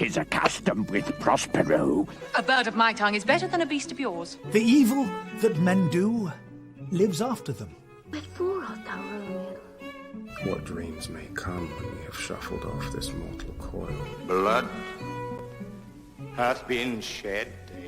'tis accustomed with Prospero. A bird of my tongue is better than a beast of yours. The evil that men do lives after them. Wherefore art thou roaming? What dreams may come when we have shuffled off this mortal coil? Blood hath been shed, Dale.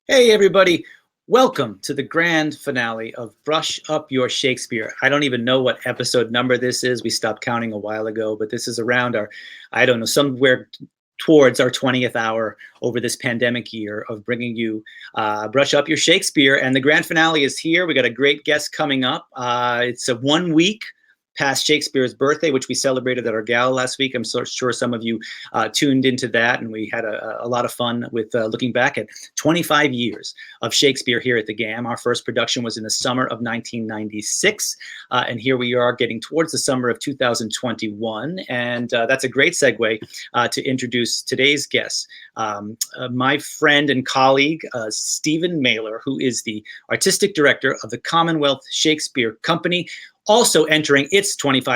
Hey everybody, welcome to the grand finale of Brush Up Your Shakespeare. I don't even know what episode number this is. We stopped counting a while ago, but this is around our, I don't know, somewhere towards our 20th hour over this pandemic year of bringing you Brush Up Your Shakespeare. And the grand finale is here. We got a great guest coming up. It's a 1 week past Shakespeare's birthday, which we celebrated at our gala last week. I'm so sure some of you tuned into that, and we had a lot of fun with looking back at 25 years of Shakespeare here at the GAM. Our first production was in the summer of 1996, and here we are getting towards the summer of 2021, and that's a great segue to introduce today's guest, my friend and colleague, Stephen Mailer, who is the artistic director of the Commonwealth Shakespeare Company, also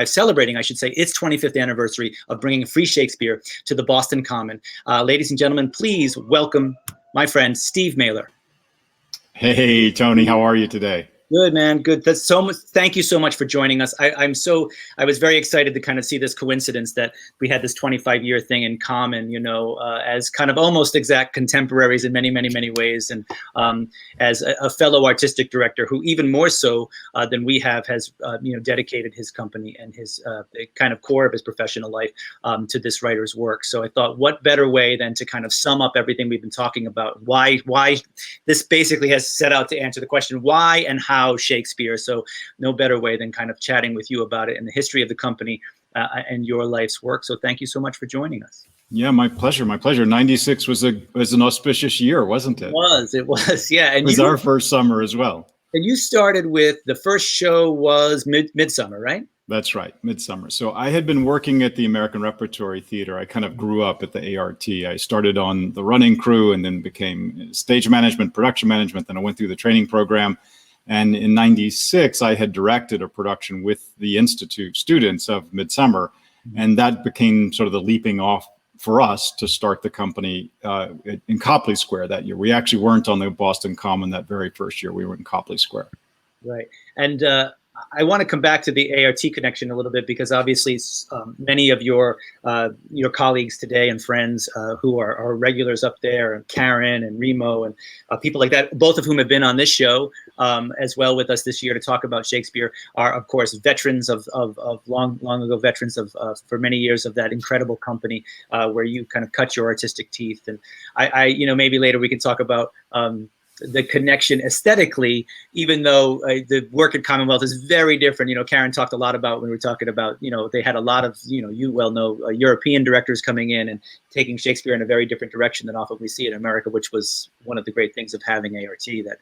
celebrating, I should say, its 25th anniversary of bringing free Shakespeare to the Boston Common. Ladies and gentlemen, please welcome my friend, Steve Mailer. Hey, Tony, how are you today? Good, man. Good. That's so much. Thank you so much for joining us. I was very excited to kind of see this coincidence that we had this 25-year thing in common, as kind of almost exact contemporaries in many, many, many ways. And as a fellow artistic director who even more so than we have has, dedicated his company and his kind of core of his professional life to this writer's work. So I thought, what better way than to kind of sum up everything we've been talking about? Why this basically has set out to answer the question, why and how Shakespeare. So no better way than kind of chatting with you about it and the history of the company and your life's work. So thank you so much for joining us. Yeah, my pleasure. My pleasure. 96 was an auspicious year, wasn't it? It was. Yeah. And it was our first summer as well. And you started with the first show was Midsummer, right? That's right, Midsummer. So I had been working at the American Repertory Theater. I kind of grew up at the ART. I started on the running crew and then became stage management, production management. Then I went through the training program. And in 96, I had directed a production with the Institute students of Midsummer. And that became sort of the leaping off for us to start the company in Copley Square that year. We actually weren't on the Boston Common that very first year. We were in Copley Square. Right. And I want to come back to the ART connection a little bit, because obviously many of your colleagues today and friends who are regulars up there, and Karen and Remo and people like that, both of whom have been on this show as well with us this year to talk about Shakespeare, are of course veterans of long ago veterans of for many years of that incredible company where you kind of cut your artistic teeth. And I maybe later we can talk about the connection aesthetically, even though the work at Commonwealth is very different. Karen talked a lot about when we were talking about, they had a lot of, you well know, European directors coming in and taking Shakespeare in a very different direction than often we see in America, which was one of the great things of having ART, that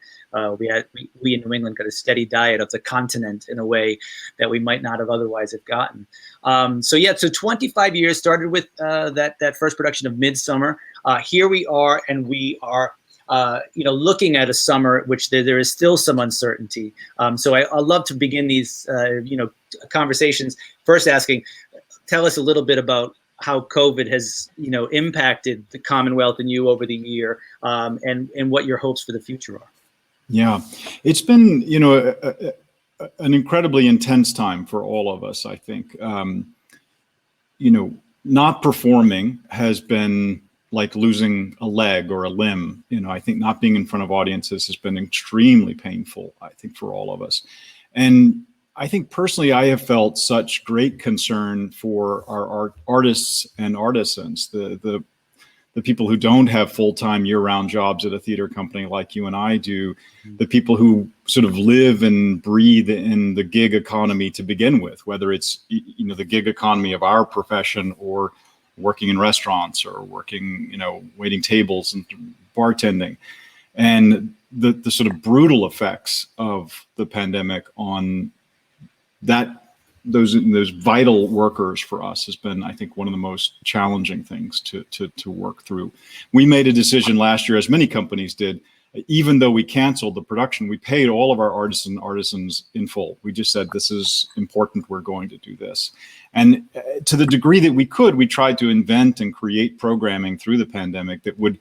we in New England got a steady diet of the continent in a way that we might not have otherwise have gotten. So 25 years started with that first production of Midsummer. Here we are, and we are looking at a summer which there is still some uncertainty. So I love to begin these, conversations first asking, tell us a little bit about how COVID has, impacted the Commonwealth and you over the year, and what your hopes for the future are. Yeah, it's been, an incredibly intense time for all of us, I think. Not performing has been like losing a leg or a limb. I think not being in front of audiences has been extremely painful, I think, for all of us. And I think personally, I have felt such great concern for our artists and artisans, the people who don't have full-time year-round jobs at a theater company like you and I do, the people who sort of live and breathe in the gig economy to begin with, whether it's, the gig economy of our profession or working in restaurants or working, waiting tables and bartending, and the sort of brutal effects of the pandemic on that those vital workers for us has been, I think, one of the most challenging things to work through. We made a decision last year, as many companies did. Even though we canceled the production, we paid all of our artisans in full. We just said, this is important, we're going to do this. And to the degree that we could, we tried to invent and create programming through the pandemic that would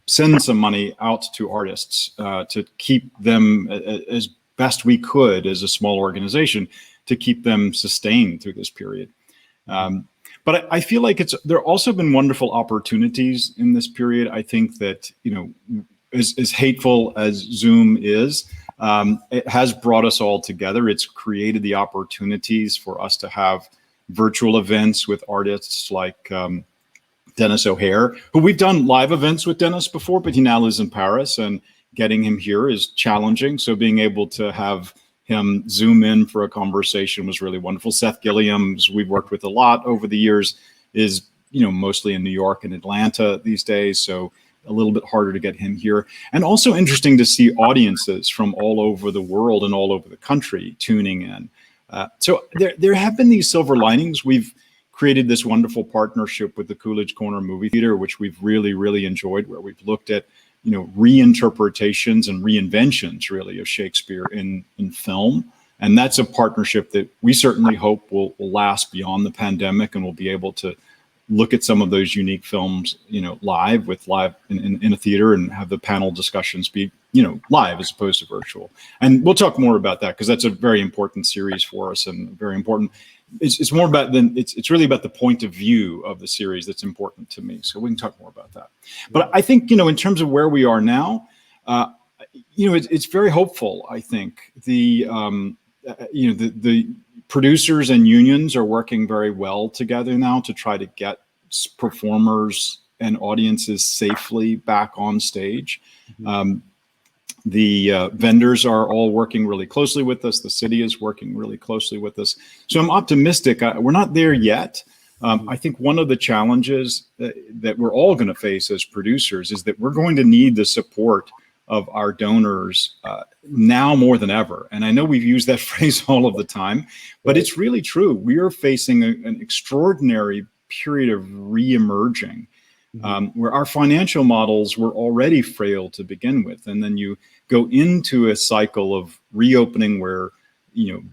send some money out to artists to keep them as best we could as a small organization, to keep them sustained through this period. But I feel like there have also been wonderful opportunities in this period. I think that, as hateful as Zoom is, it has brought us all together. It's created the opportunities for us to have virtual events with artists like Dennis O'Hare, who we've done live events with Dennis before, but he now lives in Paris, and getting him here is challenging. So being able to have him Zoom in for a conversation was really wonderful. Seth Gilliams, we've worked with a lot over the years, is mostly in New York and Atlanta these days. So a little bit harder to get him here. And also interesting to see audiences from all over the world and all over the country tuning in. So there have been these silver linings. We've created this wonderful partnership with the Coolidge Corner Movie Theater, which we've really, really enjoyed, where we've looked at reinterpretations and reinventions really of Shakespeare in film. And that's a partnership that we certainly hope will last beyond the pandemic, and we'll be able to look at some of those unique films, live in a theater, and have the panel discussions be, live as opposed to virtual. And we'll talk more about that, because that's a very important series for us, and very important. It's more about it's really about the point of view of the series that's important to me. So we can talk more about that. But I think, in terms of where we are now, it's very hopeful. I think the producers and unions are working very well together now to try to get performers and audiences safely back on stage. The vendors are all working really closely with us. The city is working really closely with us. So I'm optimistic. We're not there yet. I think one of the challenges that we're all going to face as producers is that we're going to need the support of our donors now more than ever. And I know we've used that phrase all of the time, but it's really true. We are facing an extraordinary period of re-emerging, where our financial models were already frail to begin with. And then you go into a cycle of reopening where,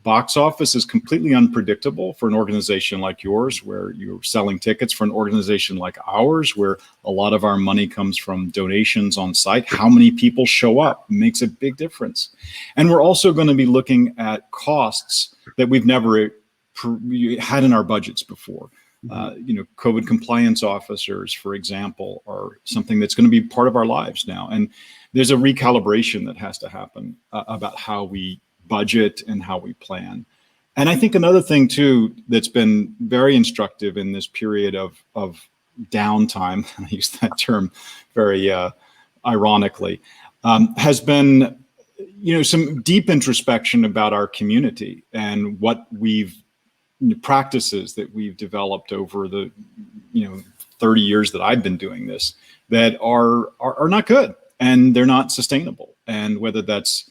box office is completely unpredictable for an organization like yours, where you're selling tickets. For an organization like ours, where a lot of our money comes from donations on site, how many people show up makes a big difference. And we're also going to be looking at costs that we've never had in our budgets before. COVID compliance officers, for example, are something that's going to be part of our lives now. And there's a recalibration that has to happen about how we budget and how we plan. And I think another thing too that's been very instructive in this period of downtime, I use that term very ironically, has been some deep introspection about our community and what practices that we've developed over the 30 years that I've been doing this that are not good, and they're not sustainable. And whether that's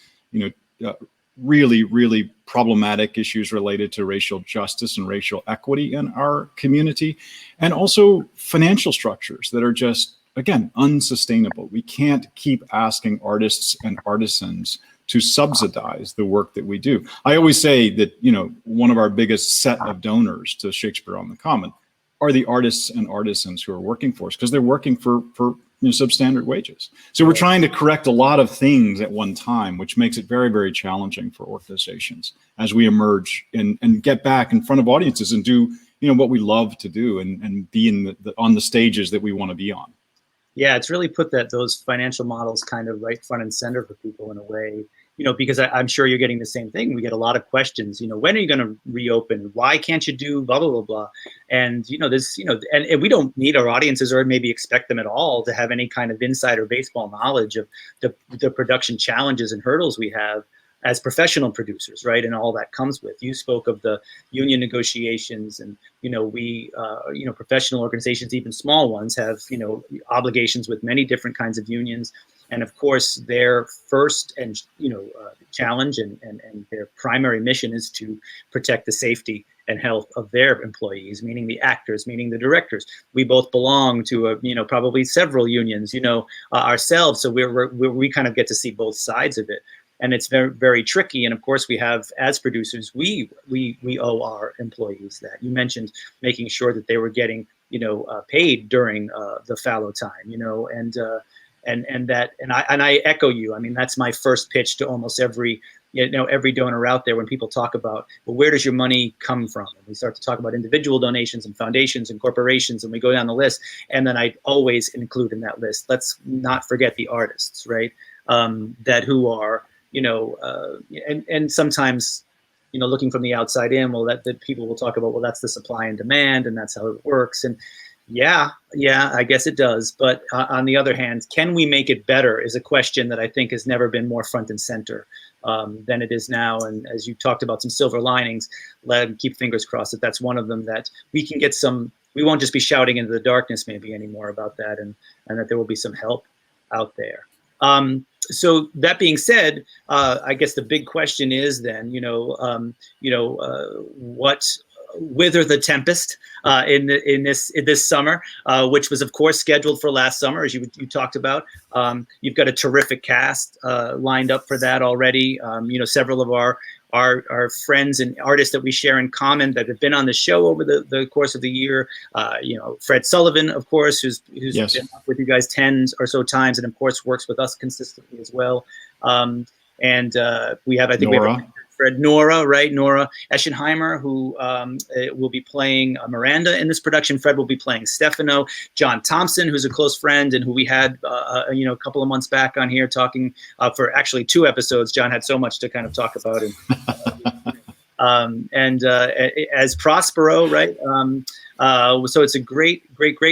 really, really problematic issues related to racial justice and racial equity in our community, and also financial structures that are just, again, unsustainable. We can't keep asking artists and artisans to subsidize the work that we do. I always say that, one of our biggest set of donors to Shakespeare on the Common are the artists and artisans who are working for us, because they're working for substandard wages. So we're trying to correct a lot of things at one time, which makes it very, very challenging for organizations as we emerge and get back in front of audiences and do, what we love to do, and be on the stages that we want to be on. Yeah, it's really put those financial models kind of right front and center for people in a way, because I'm sure you're getting the same thing. We get a lot of questions, when are you going to reopen? Why can't you do blah, blah, blah, blah? And, and we don't need our audiences, or maybe expect them at all, to have any kind of insider baseball knowledge of the production challenges and hurdles we have as professional producers, right? And all that comes with. You spoke of the union negotiations, and we professional organizations, even small ones, have obligations with many different kinds of unions. And of course, their first challenge and their primary mission is to protect the safety and health of their employees, meaning the actors, meaning the directors. We both belong to probably several unions, ourselves. So we kind of get to see both sides of it. And it's very, very tricky. And of course, we have, as producers, we owe our employees that. You mentioned making sure that they were getting, paid during the fallow time, and I echo you. I mean, that's my first pitch to almost every donor out there when people talk about, well, where does your money come from? And we start to talk about individual donations and foundations and corporations, and we go down the list. And then I always include in that list, let's not forget the artists, right? That who are, and sometimes, looking from the outside in, well, that people will talk about, well, that's the supply and demand, and that's how it works. And yeah, I guess it does. But on the other hand, can we make it better is a question that I think has never been more front and center than it is now. And as you talked about some silver linings, keep fingers crossed that that's one of them, that we can get some, we won't just be shouting into the darkness maybe anymore about that, and that there will be some help out there. So that being said, I guess the big question is then, what wither the tempest in this summer, which was of course scheduled for last summer, as you talked about. You've got a terrific cast lined up for that already. Several of our friends and artists that we share in common that have been on the show over the course of the year. Fred Sullivan, of course, who's Yes. been up with you guys 10 or so times, and of course works with us consistently as well. And we have, I think Nora. we have Nora, right? Nora Eschenheimer, who will be playing Miranda in this production. Fred will be playing Stefano. John Thompson, who's a close friend and who we had, a couple of months back on here talking for actually 2 episodes. John had so much to kind of talk about. And as Prospero, right? So it's a great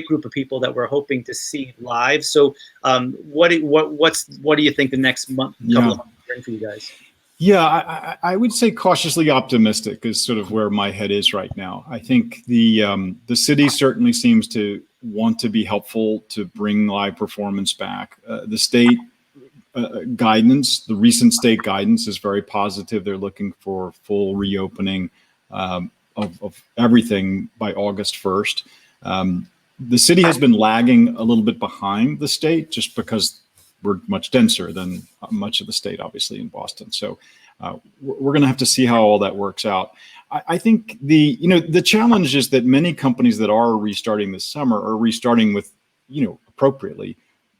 group of people that we're hoping to see live. So what do you think the next couple of months bring for you guys? Yeah, I would say cautiously optimistic is sort of where my head is right now. I think the city certainly seems to want to be helpful to bring live performance back. The state guidance, the recent state guidance is very positive. They're looking for full reopening of everything by August 1st. The city has been lagging a little bit behind the state just because we're much denser than much of the state, obviously, in Boston. So we're going to have to see how all that works out. I think the challenge is that many companies that are restarting this summer are restarting with, appropriately,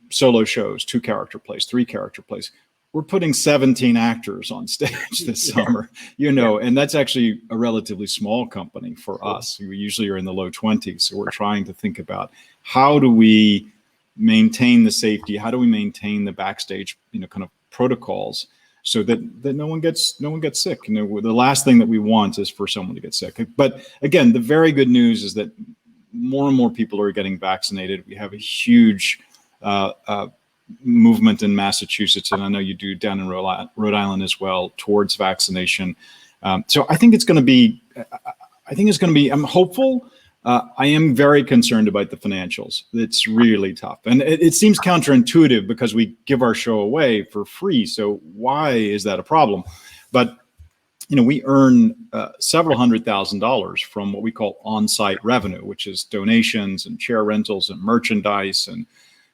solo shows, 2-character plays, 3-character plays. We're putting 17 actors on stage this summer, and that's actually a relatively small company for us. We usually are in the low 20s. So we're trying to think about how do we maintain the safety, how do we maintain the backstage, kind of protocols so that no one gets sick. The last thing that we want is for someone to get sick. But again, the very good news is that more and more people are getting vaccinated. We have a huge movement in Massachusetts, and I know you do down in Rhode Island as well, towards vaccination. So I think it's going to be, I'm hopeful. I am very concerned about the financials. It's really tough. And it seems counterintuitive because we give our show away for free. So why is that a problem? But, we earn several $100,000 from what we call on-site revenue, which is donations and chair rentals and merchandise and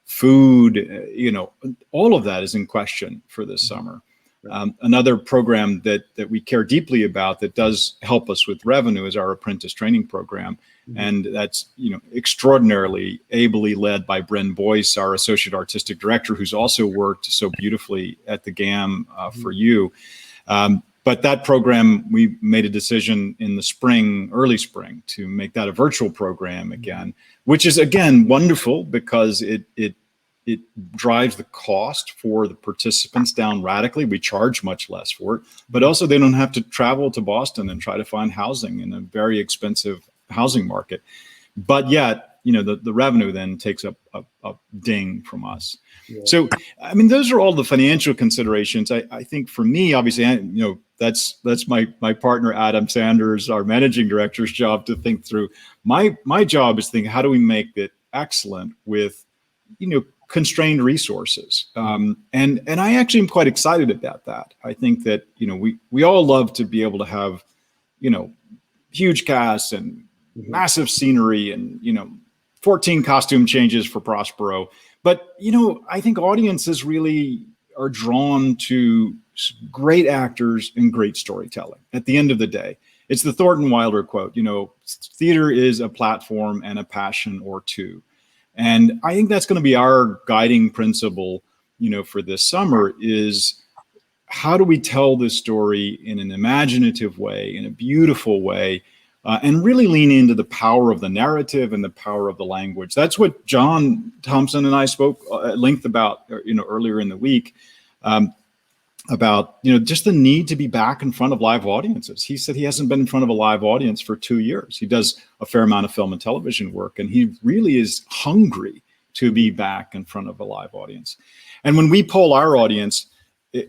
food. All of that is in question for this summer. Another program that we care deeply about that does help us with revenue is our Apprentice training program. And that's, extraordinarily ably led by Bren Boyce, our associate artistic director, who's also worked so beautifully at the GAM for you. But that program, we made a decision in the early spring, to make that a virtual program again, which is, again, wonderful because it drives the cost for the participants down radically. We charge much less for it, but also they don't have to travel to Boston and try to find housing in a very expensive housing market. But yet, the revenue then takes a ding from us. Yeah. So, I mean, those are all the financial considerations. I think for me, obviously, that's my partner, Adam Sanders, our managing director's job to think through. My job is to think, how do we make it excellent with, constrained resources? And I actually am quite excited about that. I think that, we all love to be able to have, huge casts and massive scenery and, 14 costume changes for Prospero. But, I think audiences really are drawn to great actors and great storytelling at the end of the day. It's the Thornton Wilder quote, theater is a platform and a passion or two. And I think that's going to be our guiding principle, for this summer is how do we tell this story in an imaginative way, in a beautiful way, and really lean into the power of the narrative and the power of the language. That's what John Thompson and I spoke at length about, earlier in the week, about, just the need to be back in front of live audiences. He said he hasn't been in front of a live audience for 2 years. He does a fair amount of film and television work, and he really is hungry to be back in front of a live audience. And when we poll our audience,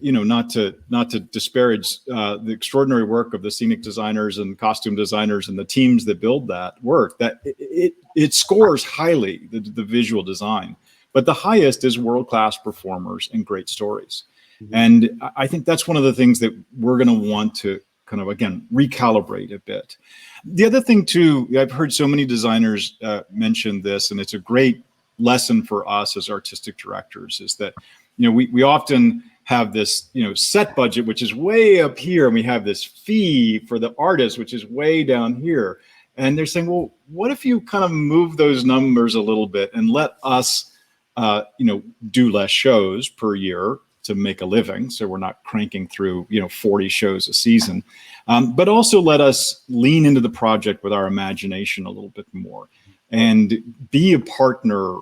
not to disparage the extraordinary work of the scenic designers and costume designers and the teams that build that work, that it scores highly, the visual design, but the highest is world-class performers and great stories. Mm-hmm. And I think that's one of the things that we're going to want to kind of, again, recalibrate a bit. The other thing too, I've heard so many designers mention this, and it's a great lesson for us as artistic directors, is that, we often have this, set budget, which is way up here, and we have this fee for the artist, which is way down here. And they're saying, well, what if you kind of move those numbers a little bit and let us, do less shows per year to make a living, so we're not cranking through 40 shows a season, but also let us lean into the project with our imagination a little bit more and be a partner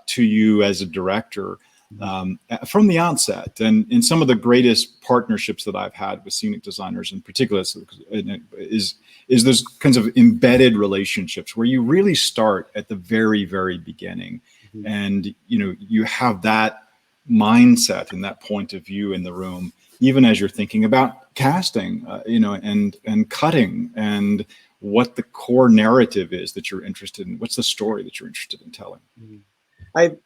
to you as a director from the outset. And in some of the greatest partnerships that I've had with scenic designers in particular is those kinds of embedded relationships where you really start at the very, very beginning. Mm-hmm. And, you have that mindset and that point of view in the room, even as you're thinking about casting, and cutting and what the core narrative is that you're interested in. What's the story that you're interested in telling? Mm-hmm. It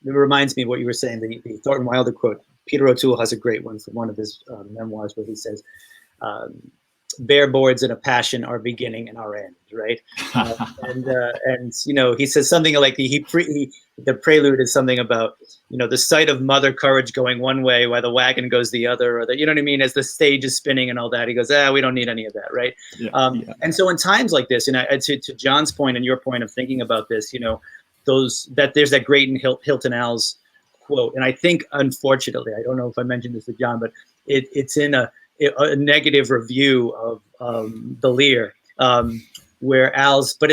reminds me of what you were saying, the Thornton Wilder quote. Peter O'Toole has a great one from one of his memoirs where he says, bare boards and a passion are beginning and our end, right? And he says something like the prelude is something about, the sight of mother courage going one way while the wagon goes the other, or you know what I mean? As the stage is spinning and all that, he goes, we don't need any of that, right? Yeah, And so in times like this, to John's point and your point of thinking about this, there's that great in Hilton Al's quote. And I think, unfortunately, I don't know if I mentioned this to John, but it's in a negative review of The Lear, where Al's, but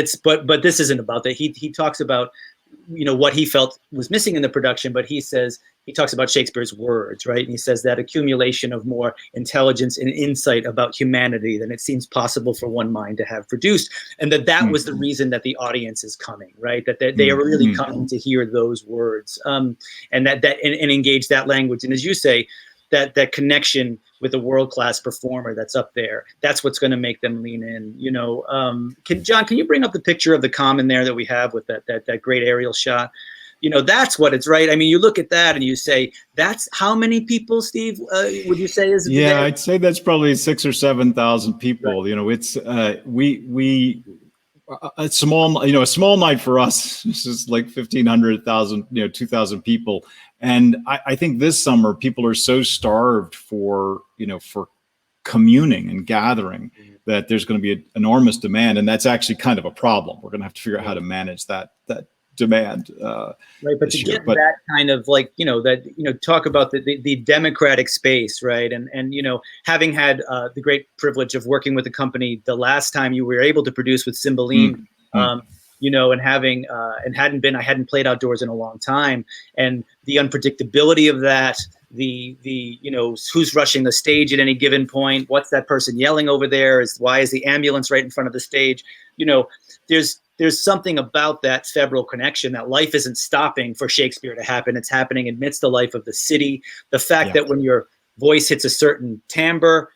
this isn't about that. He talks about, what he felt was missing in the production, but he talks about Shakespeare's words, right? And he says that accumulation of more intelligence and insight about humanity than it seems possible for one mind to have produced. And that was the reason that the audience is coming, right? That they are really coming to hear those words, and engage that language. And as you say, that connection with a world-class performer that's up there, that's what's going to make them lean in. John, can you bring up the picture of the Common there that we have with that great aerial shot? That's what it's, right? I mean, you look at that and you say, that's how many people, Steve, would you say is there? I'd say that's probably 6,000 or 7,000 people. Right. It's a small night for us. This is like 1,500, 1,000, 2,000 people. And I think this summer people are so starved for communing and gathering that there's going to be an enormous demand. And that's actually kind of a problem. We're going to have to figure out how to manage that demand. Right. But to get that kind of talk about the democratic space, right. And having had the great privilege of working with the company the last time you were able to produce with Cymbeline, and having I hadn't played outdoors in a long time, and the unpredictability of that, the who's rushing the stage at any given point, what's that person yelling over there, why is the ambulance right in front of the stage? There's something about that febrile connection, that life isn't stopping for Shakespeare to happen. It's happening amidst the life of the city. The fact that when your voice hits a certain timbre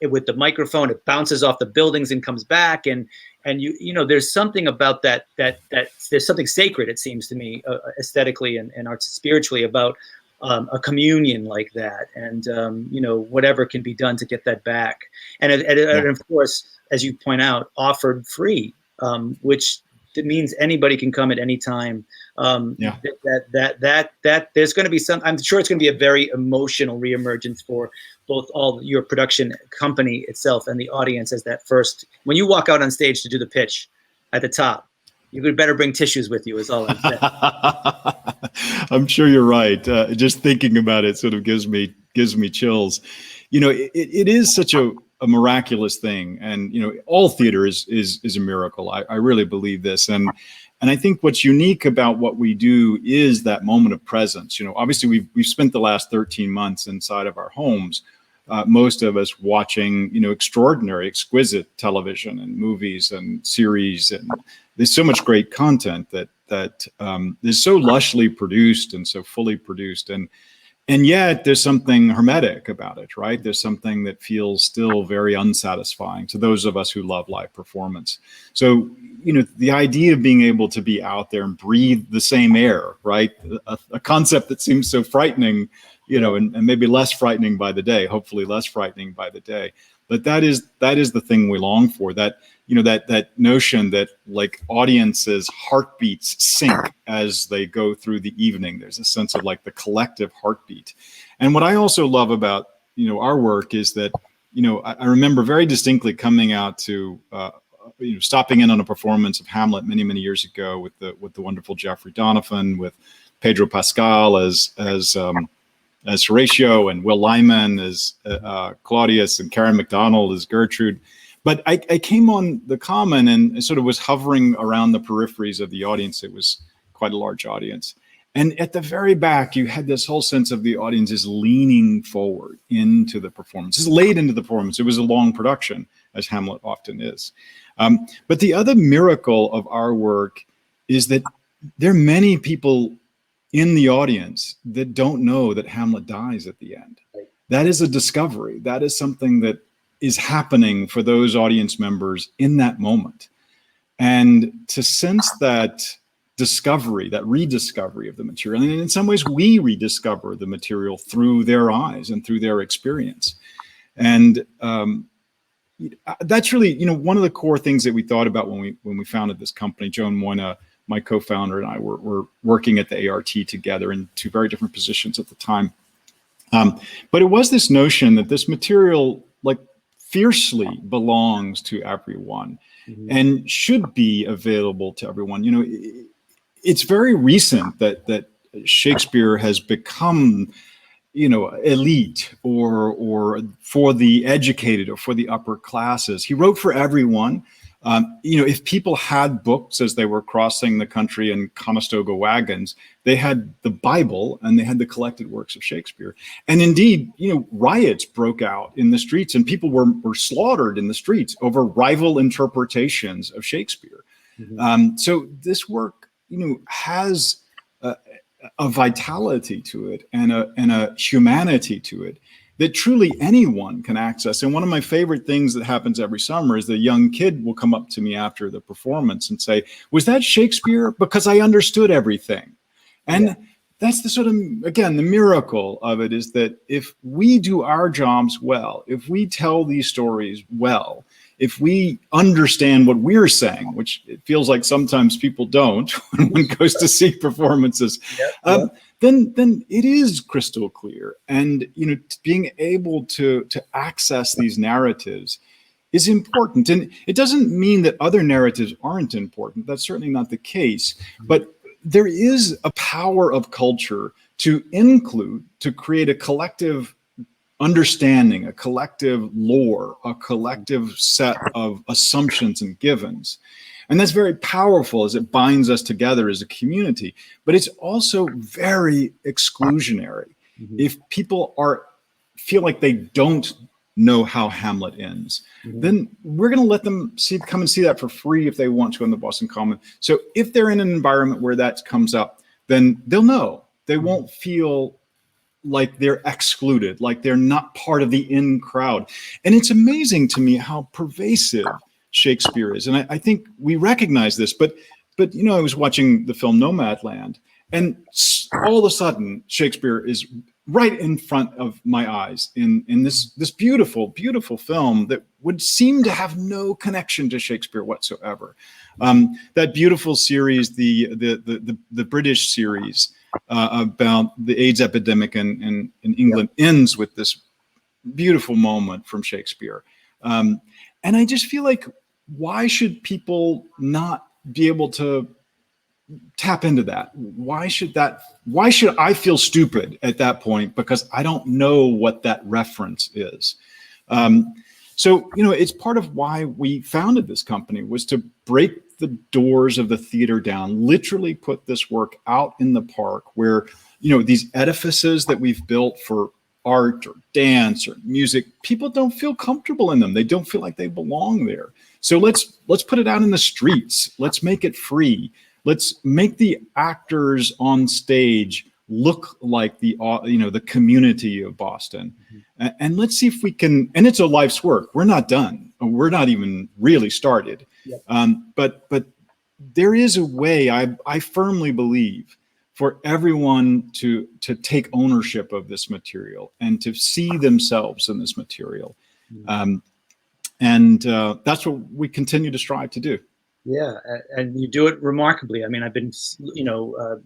with the microphone, it bounces off the buildings and comes back. And there's something about that there's something sacred, it seems to me, aesthetically and spiritually about a communion like that. And, whatever can be done to get that back. And of course, as you point out, offered free, which means anybody can come at any time. That there's going to be some. I'm sure it's going to be a very emotional reemergence for both all your production company itself and the audience as that first. When you walk out on stage to do the pitch at the top, you could better bring tissues with you. Is all I'm saying. I'm sure you're right. Just thinking about it sort of gives me chills. You know, it is such a miraculous thing, and you know, all theater is a miracle. I really believe this, and I think what's unique about what we do is that moment of presence. You know, obviously we've spent the last 13 months inside of our homes, most of us watching, you know, extraordinary, exquisite television and movies and series, and there's so much great content that is so lushly produced and so fully produced, and yet there's something hermetic about it, right? There's something that feels still very unsatisfying to those of us who love live performance. So, you know, the idea of being able to be out there and breathe the same air, right? A concept that seems so frightening, you know, and maybe less frightening by the day, hopefully less frightening by the day. But that is the thing we long for, that, you know, that notion that like audiences' heartbeats sync as they go through the evening. There's a sense of like the collective heartbeat. And what I also love about, you know, our work is that, you know, I remember very distinctly coming out to, you know, stopping in on a performance of Hamlet many, many years ago with the wonderful Jeffrey Donovan, with Pedro Pascal as Horatio, and Will Lyman as Claudius, and Karen MacDonald as Gertrude. But I came on the Common and sort of was hovering around the peripheries of the audience. It was quite a large audience. And at the very back, you had this whole sense of the audience is leaning forward into the performance. It's late into the performance. It was a long production, as Hamlet often is. But the other miracle of our work is that there are many people in the audience that don't know that Hamlet dies at the end. That is a discovery. That is something that is happening for those audience members in that moment. And to sense that discovery, that rediscovery of the material, and in some ways we rediscover the material through their eyes and through their experience. And that's really, you know, one of the core things that we thought about when we founded this company. Joan Moyna, my co-founder, and I were working at the ART together in two very different positions at the time. But it was this notion that this material, like, fiercely belongs to everyone and should be available to everyone. You know, it's very recent that Shakespeare has become, you know, elite or for the educated or for the upper classes. He wrote for everyone. You know, if people had books as they were crossing the country in Conestoga wagons, they had the Bible and they had the collected works of Shakespeare. And indeed, you know, riots broke out in the streets and people were slaughtered in the streets over rival interpretations of Shakespeare. So this work, you know, has a vitality to it and a humanity to it that truly anyone can access. And one of my favorite things that happens every summer is the young kid will come up to me after the performance and say, "Was that Shakespeare? Because I understood everything." And that's the sort of, again, the miracle of it is that if we do our jobs well, if we tell these stories well, if we understand what we're saying, which it feels like sometimes people don't when one goes to see performances, then it is crystal clear. And, you know, being able to access these narratives is important. And it doesn't mean that other narratives aren't important. That's certainly not the case. But there is a power of culture to include, to create a collective understanding, a collective lore, a collective set of assumptions and givens. And that's very powerful as it binds us together as a community, but it's also very exclusionary. If people feel like they don't know how Hamlet ends, then we're going to let them come and see that for free if they want to on the Boston Common. So if they're in an environment where that comes up, then they'll know. They won't feel like they're excluded, like they're not part of the in crowd. And it's amazing to me how pervasive Shakespeare is. And I think we recognize this, but you know, I was watching the film Nomadland, and all of a sudden Shakespeare is right in front of my eyes in this beautiful, beautiful film that would seem to have no connection to Shakespeare whatsoever. That beautiful series, the British series about the AIDS epidemic in England, ends with this beautiful moment from Shakespeare. And I just feel like, why should people not be able to tap into that? Why should I feel stupid at that point because I don't know what that reference is? So, it's part of why we founded this company, was to break the doors of the theater down, literally put this work out in the park where, these edifices that we've built for art or dance or music, people don't feel comfortable in them. They don't feel like they belong there. So let's put it out in the streets. Let's make it free. Let's make the actors on stage look like the community of Boston. And let's see if we can, and it's a life's work. We're not done. We're not even really started. But there is a way, I firmly believe, for everyone to take ownership of this material and to see themselves in this material. And that's what we continue to strive to do. Yeah, and you do it remarkably. I mean, I've been,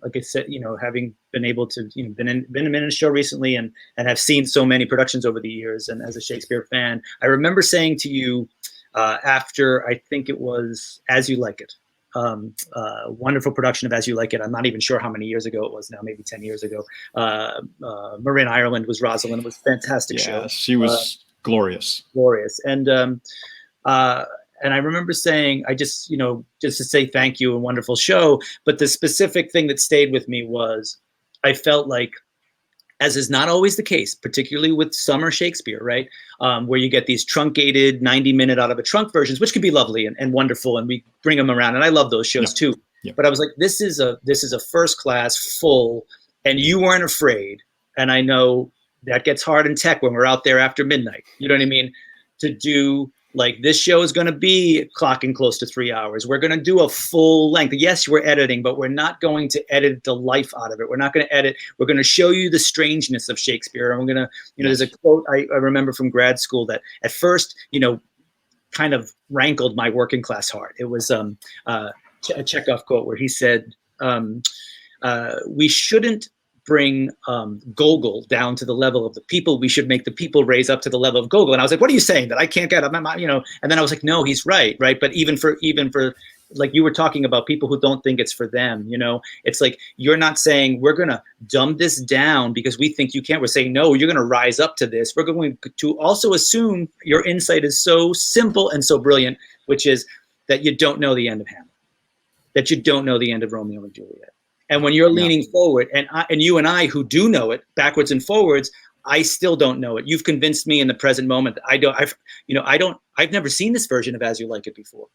like I said, having been able to, been in a show recently and have seen so many productions over the years. And as a Shakespeare fan, I remember saying to you after, I think it was As You Like It, wonderful production of As You Like It. I'm not even sure how many years ago it was now, maybe 10 years ago. Marin Ireland was Rosalind. It was a fantastic show. She was glorious. And I remember saying, just to say thank you, a wonderful show. But the specific thing that stayed with me was, I felt like, as is not always the case, particularly with summer Shakespeare, right? Where you get these truncated 90-minute out of a trunk versions, which could be lovely and wonderful, and we bring them around. And I love those shows too. Yeah. But I was like, this is a first class full, and you weren't afraid. And I know that gets hard in tech when we're out there after midnight. You know what I mean? To do, like, this show is going to be clocking close to 3 hours. We're going to do a full length. Yes, we're editing, but we're not going to edit the life out of it. We're not going to edit. We're going to show you the strangeness of Shakespeare. And we're going to, there's a quote I remember from grad school that at first, kind of rankled my working class heart. It was a Chekhov quote where he said, we shouldn't bring Gogol down to the level of the people. We should make the people raise up to the level of Gogol. And I was like, what are you saying, that I can't get up? And then I was like, no, he's right. But even for like you were talking about people who don't think it's for them, it's like, you're not saying we're going to dumb this down because we think you can't. We're saying, no, you're going to rise up to this. We're going to also assume your insight is so simple and so brilliant, which is that you don't know the end of Hamlet, that you don't know the end of Romeo and Juliet. And when you're leaning forward, and you and I who do know it backwards and forwards, I still don't know it. You've convinced me in the present moment that I've never seen this version of As You Like It before.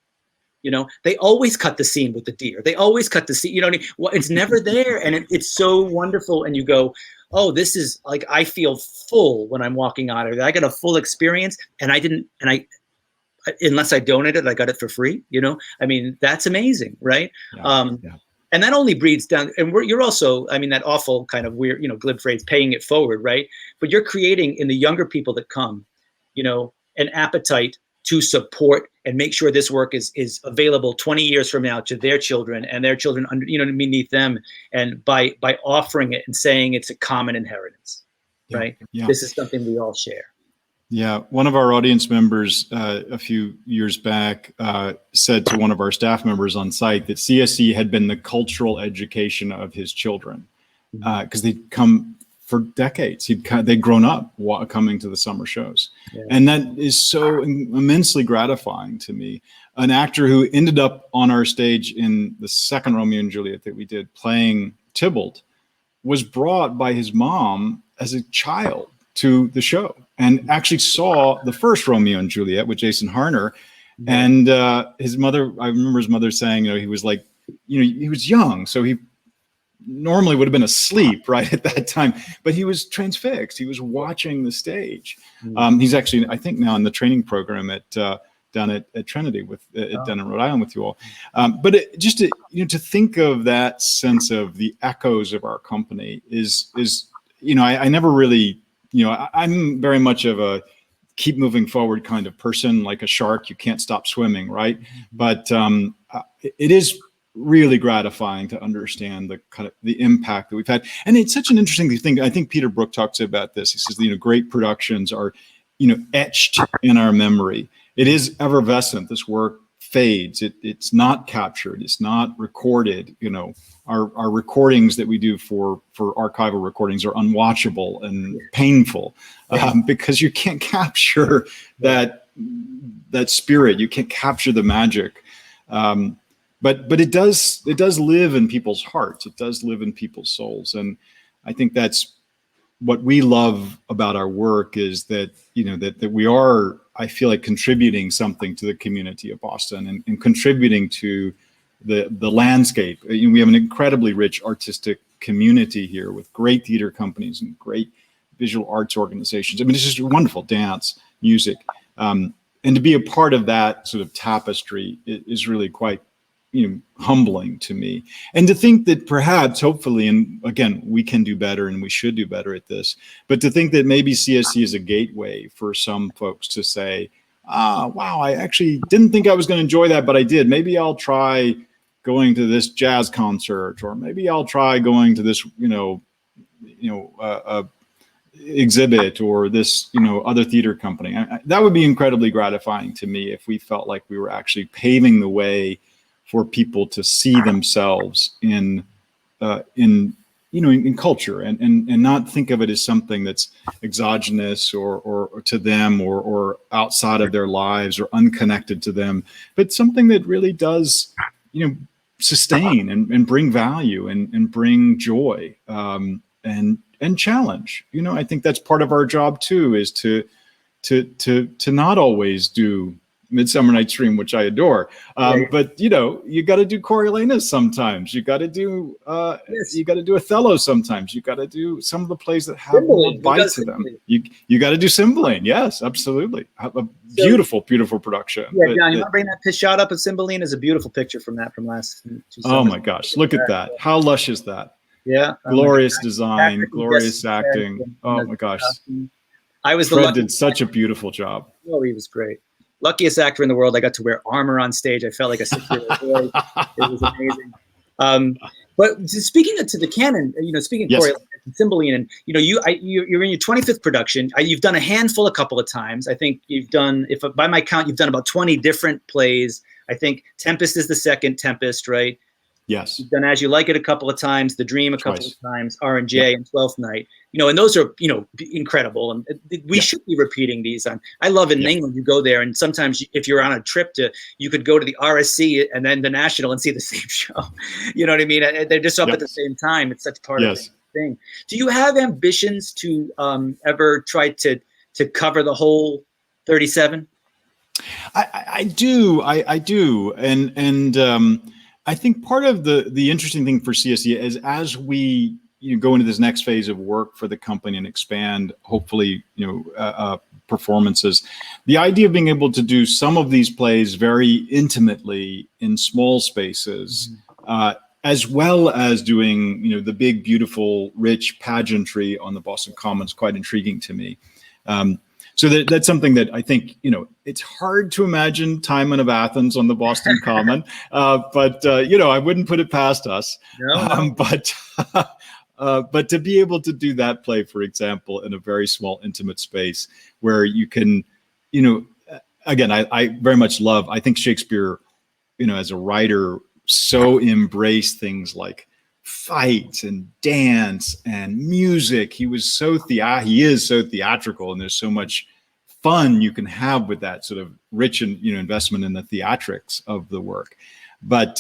They always cut the scene with the deer. They always cut the scene. Well, it's never there, and it's so wonderful. And you go, oh, this is like, I feel full when I'm walking out of it. I got a full experience, and unless I donated, I got it for free. I mean, that's amazing, right? And that only breeds down, and you're also, that awful kind of weird, glib phrase, paying it forward, right? But you're creating in the younger people that come, an appetite to support and make sure this work is available 20 years from now to their children and their children beneath them, and by offering it and saying it's a common inheritance, right? Yeah. This is something we all share. Yeah, one of our audience members a few years back said to one of our staff members on site that CSE had been the cultural education of his children, because they'd come for decades. They'd grown up coming to the summer shows. Yeah. And that is so immensely gratifying to me. An actor who ended up on our stage in the second Romeo and Juliet that we did, playing Tybalt, was brought by his mom as a child to the show and actually saw the first Romeo and Juliet with Jason Harner. And his mother, I remember his mother saying, he was like, he was young, so he normally would have been asleep right at that time, but he was transfixed. He was watching the stage. He's actually, I think, now in the training program down at Trinity down in Rhode Island with you all. But just to think of that sense of the echoes of our company is I never really, I'm very much of a keep moving forward kind of person, like a shark. You can't stop swimming, right? But it is really gratifying to understand the kind of the impact that we've had. And it's such an interesting thing. I think Peter Brook talks about this. He says, great productions are, etched in our memory. It is effervescent. This work fades. It's not captured. It's not recorded. Our recordings that we do for archival recordings are unwatchable and painful because you can't capture that spirit. You can't capture the magic. But it does live in people's hearts. It does live in people's souls. And I think that's what we love about our work is that, that we are, I feel like, contributing something to the community of Boston and contributing to the landscape. We have an incredibly rich artistic community here with great theater companies and great visual arts organizations. I mean, it's just wonderful, dance, music. And to be a part of that sort of tapestry is really quite humbling to me. And to think that perhaps, hopefully, and again, we can do better and we should do better at this, but to think that maybe CSC is a gateway for some folks to say, wow, I actually didn't think I was going to enjoy that, but I did. Maybe I'll try going to this jazz concert, or maybe I'll try going to this, exhibit, or this, other theater company. That would be incredibly gratifying to me if we felt like we were actually paving the way for people to see themselves in culture and not think of it as something that's exogenous or to them or outside of their lives or unconnected to them, but something that really does, sustain and bring value and bring joy and challenge. I think that's part of our job too, is to not always do Midsummer Night's Dream, which I adore. But you got to do Coriolanus sometimes. You got to do Othello sometimes. You got to do some of the plays that have more bite to them. You got to do Cymbeline. Yes, absolutely. A beautiful production. Yeah, John, you want to bring that shot up of Cymbeline? Is a beautiful picture from last. Oh my gosh, look at that! How lush is that? Yeah, glorious design, glorious acting. Oh my gosh, Fred did such a beautiful job. Oh, he was great. Luckiest actor in the world. I got to wear armor on stage. I felt like a 6-year-old boy. It was amazing. But speaking to the canon, speaking of Coriolanus and Cymbeline, and you're in your 25th production. You've done a handful a couple of times. I think you've done, if by my count, you've done about 20 different plays. I think Tempest is the second Tempest, right? Yes. You've done As You Like It a couple of times, The Dream a couple of times, R&J and Twelfth Night. And those are incredible, and we should be repeating these. I love in England, you go there, and sometimes if you're on a trip you could go to the RSC and then the National and see the same show. You know what I mean? They're just up at the same time. It's such part of the thing. Do you have ambitions to ever try to cover the whole 37? I do. I do, and I think part of the interesting thing for CSC is as we go into this next phase of work for the company and expand, hopefully, performances, the idea of being able to do some of these plays very intimately in small spaces, as well as doing, the big, beautiful, rich pageantry on the Boston Commons, quite intriguing to me. So that's something that I think, it's hard to imagine Timon of Athens on the Boston Common, but I wouldn't put it past us. No. But to be able to do that play, for example, in a very small, intimate space where you can, again, I very much love, I think Shakespeare, as a writer, so embraced things like fight and dance and music. He was he is so theatrical, and there's so much fun you can have with that sort of rich and investment in the theatrics of the work. But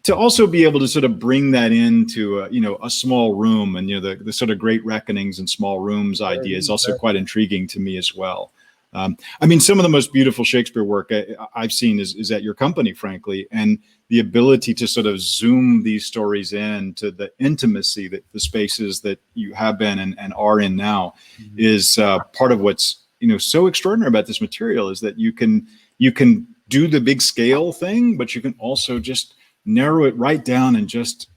to also be able to sort of bring that into a small room, and the sort of great reckonings in small rooms idea is also quite intriguing to me as well. I mean, some of the most beautiful Shakespeare work I've seen is at your company, frankly, and the ability to sort of zoom these stories in to the intimacy that the spaces that you have been and are in now is part of what's so extraordinary about this material, is that you can do the big scale thing, but you can also just narrow it right down and just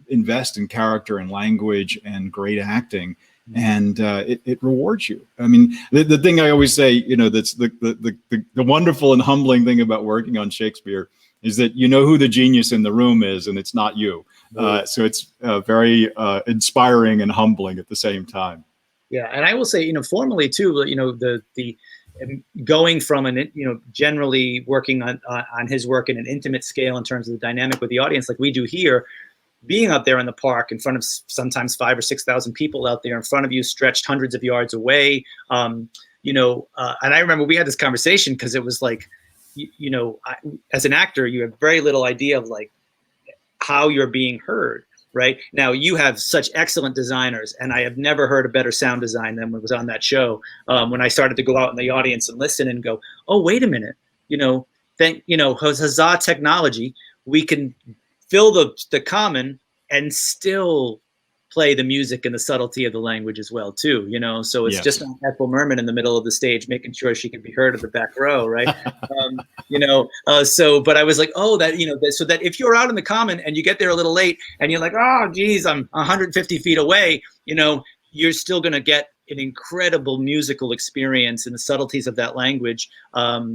invest in character and language and great acting and it rewards you. I mean, the thing I always say, that's the wonderful and humbling thing about working on Shakespeare is that you know who the genius in the room is, and it's not you. So it's very inspiring and humbling at the same time. Yeah, and I will say, formally too, the going from generally working on his work in an intimate scale in terms of the dynamic with the audience, like we do here, being up there in the park in front of sometimes 5,000 or 6,000 people out there in front of you, stretched hundreds of yards away. And I remember we had this conversation because it was like, as an actor, you have very little idea of like how you're being heard. Right now, you have such excellent designers, and I have never heard a better sound design than when it was on that show. When I started to go out in the audience and listen and go, "Oh, wait a minute! Huzzah technology! We can fill the common and still play the music and the subtlety of the language as well, too. So it's just not Ethel Merman in the middle of the stage making sure she can be heard at the back row, right? But I was like, oh, so that if you're out in the common and you get there a little late and you're like, oh, geez, I'm 150 feet away, you're still going to get an incredible musical experience in the subtleties of that language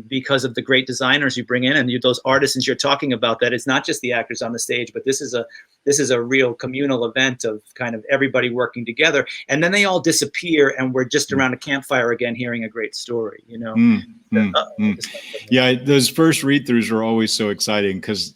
because of the great designers you bring in and those artisans you're talking about. That it's not just the actors on the stage, but this is a real communal event of kind of everybody working together. And then they all disappear and we're just around a campfire again, hearing a great story, Yeah, those first read-throughs are always so exciting because,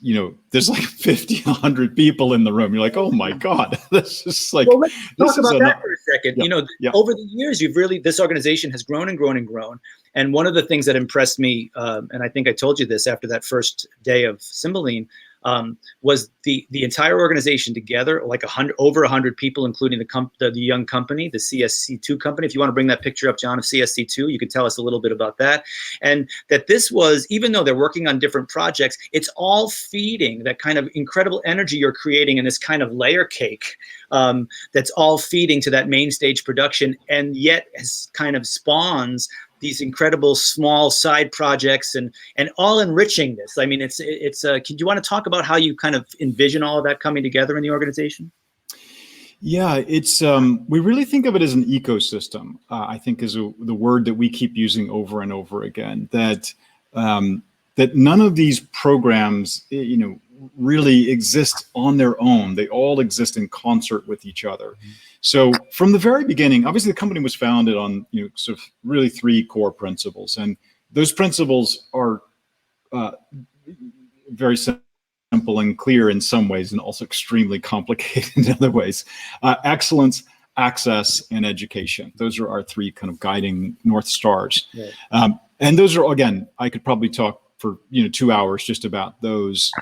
there's like 50, 100 people in the room. You're like, oh my God, this is like. Well, let's talk about that for a second. Yeah. Over the years, this organization has grown and grown and grown. And one of the things that impressed me, and I think I told you this after that first day of Cymbeline, was the entire organization together, like over 100 people, including the young company, the CSC2 company. If you want to bring that picture up, John, of CSC2, you could tell us a little bit about that. And that this was, even though they're working on different projects, it's all feeding that kind of incredible energy you're creating in this kind of layer cake that's all feeding to that main stage production, and yet has kind of spawns these incredible small side projects and all enriching this. I mean, do you want to talk about how you kind of envision all of that coming together in the organization? Yeah, it's we really think of it as an ecosystem. I think is the word that we keep using over and over again. That none of these programs, really exist on their own. They all exist in concert with each other. So from the very beginning, obviously the company was founded on sort of really three core principles, and those principles are very simple and clear in some ways, and also extremely complicated in other ways. Excellence, access, and education. Those are our three kind of guiding North Stars. Yeah. And those are, again, I could probably talk for 2 hours just about those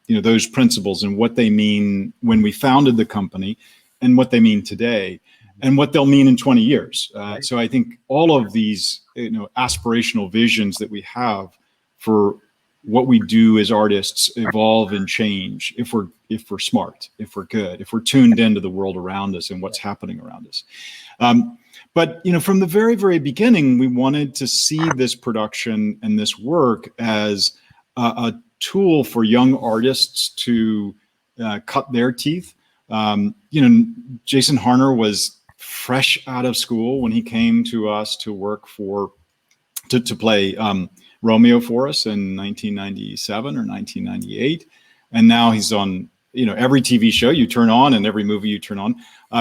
those principles and what they mean when we founded the company, and what they mean today, and what they'll mean in 20 years. So I think all of these aspirational visions that we have for what we do as artists evolve and change if we're smart, if we're good, if we're tuned into the world around us and what's happening around us. But from the very, very beginning, we wanted to see this production and this work as a tool for young artists to cut their teeth. Jason Harner was fresh out of school when he came to us to work to play Romeo for us in 1997 or 1998, and now he's on every TV show you turn on and every movie you turn on.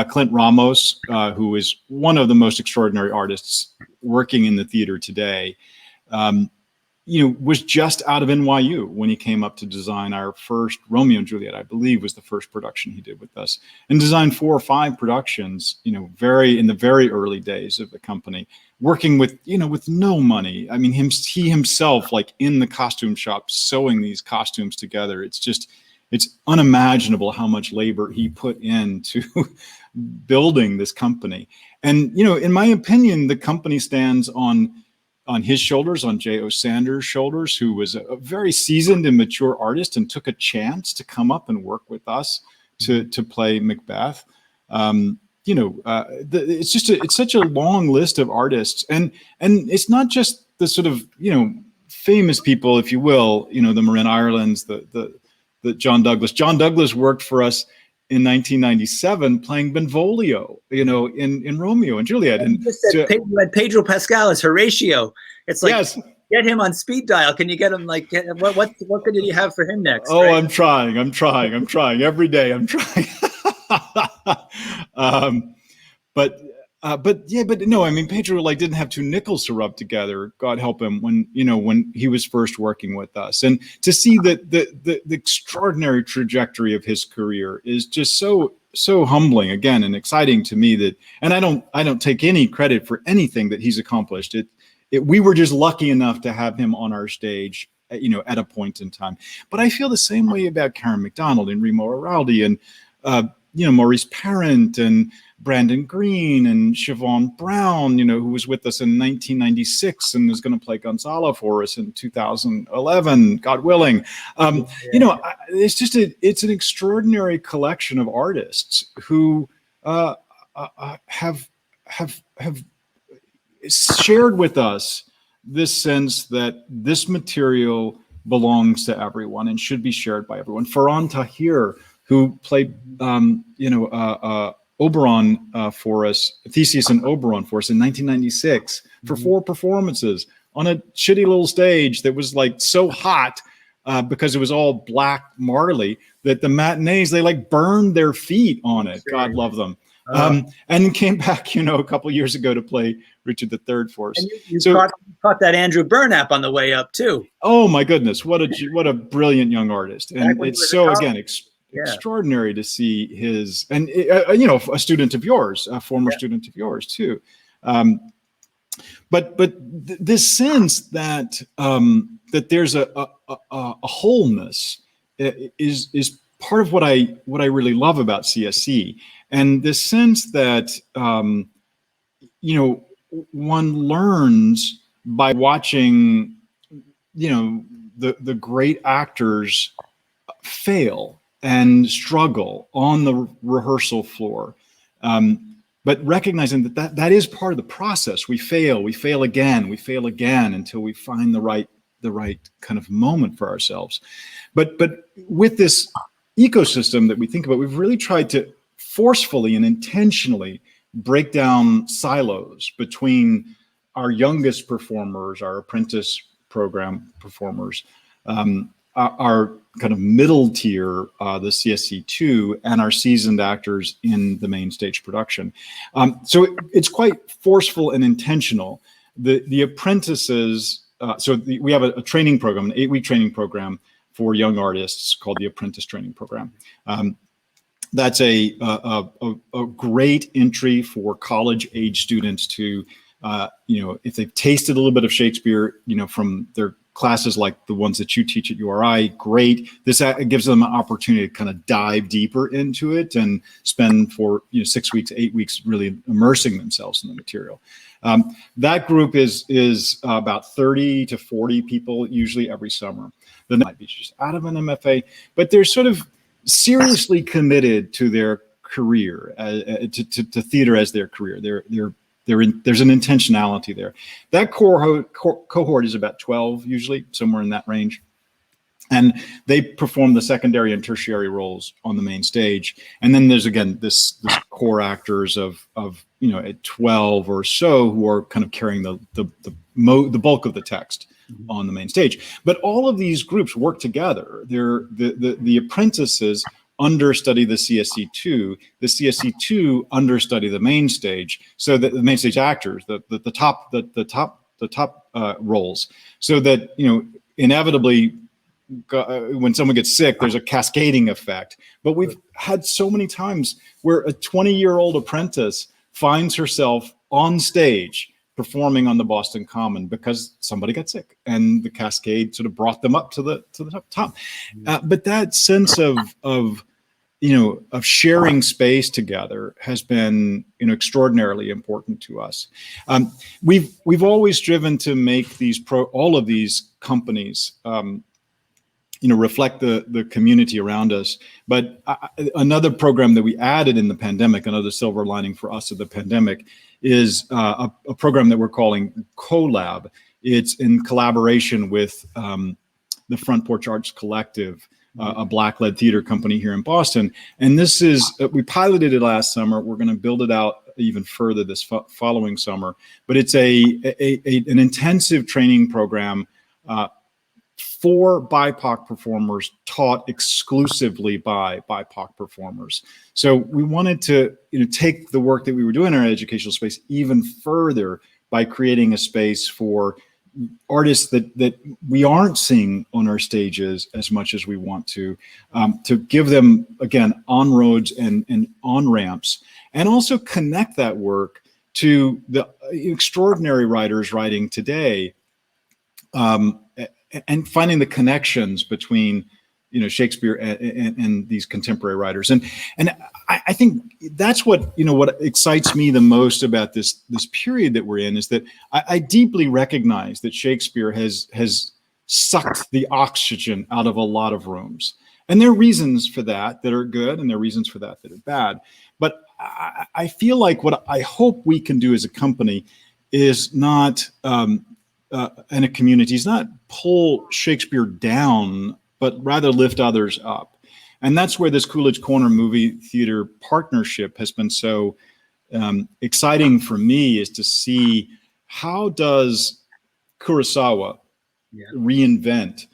Clint Ramos, who is one of the most extraordinary artists working in the theater today, was just out of NYU when he came up to design our first Romeo and Juliet, I believe was the first production he did with us, and designed 4 or 5 productions, in the very early days of the company, working with no money. I mean, he himself, like in the costume shop, sewing these costumes together. It's unimaginable how much labor he put into building this company. And, in my opinion, the company stands on his shoulders, on J.O. Sanders' shoulders, who was a very seasoned and mature artist and took a chance to come up and work with us to play Macbeth. It's such a long list of artists, and it's not just the sort of famous people, if you will, the Marin Irelands, the John Douglas. John Douglas worked for us in 1997 playing Benvolio, in Romeo and Juliet. And you just said you had Pedro Pascal as Horatio. It's like, yes. Get him on speed dial. Can you get him what could you have for him next? Oh, right? I'm trying every day. I'm trying. But no, I mean, Pedro didn't have two nickels to rub together. God help him when he was first working with us, and to see the extraordinary trajectory of his career is just so humbling again and exciting to me and I don't take any credit for anything that he's accomplished. We were just lucky enough to have him on our stage, at a point in time. But I feel the same way about Karen McDonald and Remo Araldi and Maurice Parent and Brandon Green and Siobhan Brown, who was with us in 1996 and is going to play Gonzalo for us in 2011, God willing. It's an extraordinary collection of artists who have shared with us this sense that this material belongs to everyone and should be shared by everyone. Farhan Tahir, who played, Oberon for us, Theseus and Oberon for us in 1996 for 4 performances on a shitty little stage that was so hot because it was all black marley that the matinees, they burned their feet on it. God love them. And came back, a couple years ago to play Richard III for us. And you caught that Andrew Burnap on the way up too. Oh my goodness, what a brilliant young artist, and it's so extraordinary to see his and a student of yours, a former student of yours too. But this sense that that there's a wholeness is part of what I really love about CSE. And the sense that, one learns by watching, the great actors fail and struggle on the rehearsal floor. But recognizing that is part of the process. We fail again until we find the right kind of moment for ourselves. But with this ecosystem that we think about, we've really tried to forcefully and intentionally break down silos between our youngest performers, our apprentice program performers, our kind of middle tier, the CSC2, and our seasoned actors in the main stage production. So it's quite forceful and intentional. The apprentices, we have a training program, an 8-week training program for young artists called the Apprentice Training Program. That's a great entry for college age students to, if they've tasted a little bit of Shakespeare, from their classes like the ones that you teach at URI, great. This gives them an opportunity to kind of dive deeper into it and spend for 6 weeks, 8 weeks really immersing themselves in the material. That group is about 30 to 40 people usually every summer. Then might be just out of an MFA, but they're sort of seriously committed to their career, to theater as their career. There's an intentionality there. That cohort is about 12 usually, somewhere in that range. And they perform the secondary and tertiary roles on the main stage. And then there's, again, this core actors of at 12 or so who are kind of carrying the bulk of the text on the main stage. But all of these groups work together. The apprentices understudy the CSC2. The CSC2 understudy the main stage, so that the main stage actors, the top roles, so that inevitably when someone gets sick, there's a cascading effect. But we've had so many times where a 20-year-old apprentice finds herself on stage performing on the Boston Common because somebody got sick, and the cascade sort of brought them up to the top. But that sense of sharing space together has been extraordinarily important to us. We've always striven to make all of these companies reflect the community around us. But another program that we added in the pandemic, another silver lining for us of the pandemic, is a program that we're calling CoLab. It's in collaboration with the Front Porch Arts Collective, a Black-led theater company here in Boston. And this is, we piloted it last summer. We're going to build it out even further this following summer. But it's an intensive training program for BIPOC performers, taught exclusively by BIPOC performers. So we wanted to take the work that we were doing in our educational space even further by creating a space for artists that we aren't seeing on our stages as much as we want to give them, again, on-roads and on-ramps, and also connect that work to the extraordinary writers writing today, and finding the connections between Shakespeare and these contemporary writers. And I think that's what excites me the most about this period that we're in, is that I deeply recognize that Shakespeare has sucked the oxygen out of a lot of rooms. And there are reasons for that are good, and there are reasons for that are bad. But I feel like what I hope we can do as a company is not, and a community, is not pull Shakespeare down, but rather lift others up. And that's where this Coolidge Corner movie theater partnership has been so exciting for me, is to see how does Kurosawa reinvent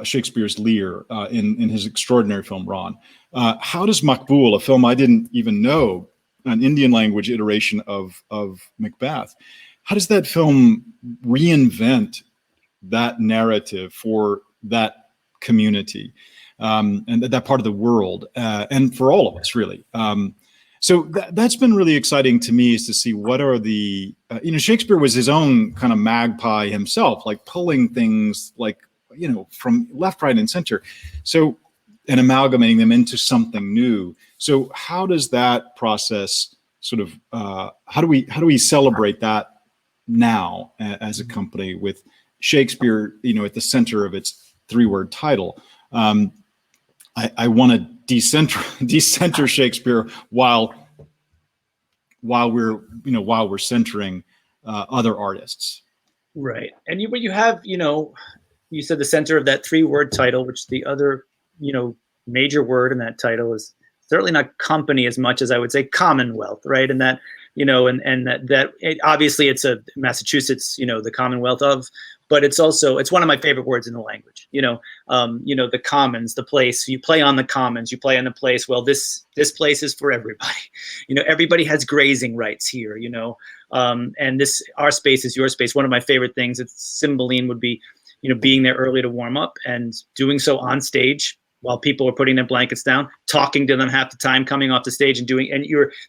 Shakespeare's Lear in his extraordinary film Ron. How does Makbul, a film I didn't even know, an Indian language iteration of Macbeth, how does that film reinvent that narrative for that community and that part of the world, and for all of us, really? So that's been really exciting to me, is to see what are the, Shakespeare was his own kind of magpie himself, like pulling things like, from left, right, and center. So, and amalgamating them into something new. So how does that process sort of, how do we celebrate that now as a company with Shakespeare, at the center of its 3-word title? I want to decenter Shakespeare while we're centering other artists. Right. And you have, you said the center of that 3-word title, which the other, major word in that title is certainly not company as much as I would say Commonwealth, right? And that, and that obviously it's a Massachusetts, the Commonwealth of, but it's one of my favorite words in the language. The commons, the place. You play on the commons, you play on the place. Well, this place is for everybody. Everybody has grazing rights here. And our space is your space. One of my favorite things, Cymbeline would be, being there early to warm up and doing so on stage while people are putting their blankets down, talking to them half the time, coming off the stage and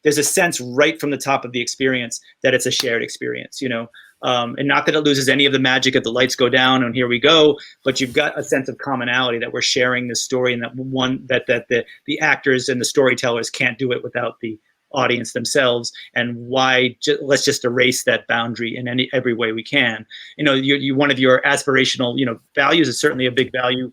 there's a sense right from the top of the experience that it's a shared experience, and not that it loses any of the magic if the lights go down and here we go, but you've got a sense of commonality that we're sharing this story, and that the actors and the storytellers can't do it without the audience themselves. And let's just erase that boundary in every way we can. One of your aspirational, values is certainly a big value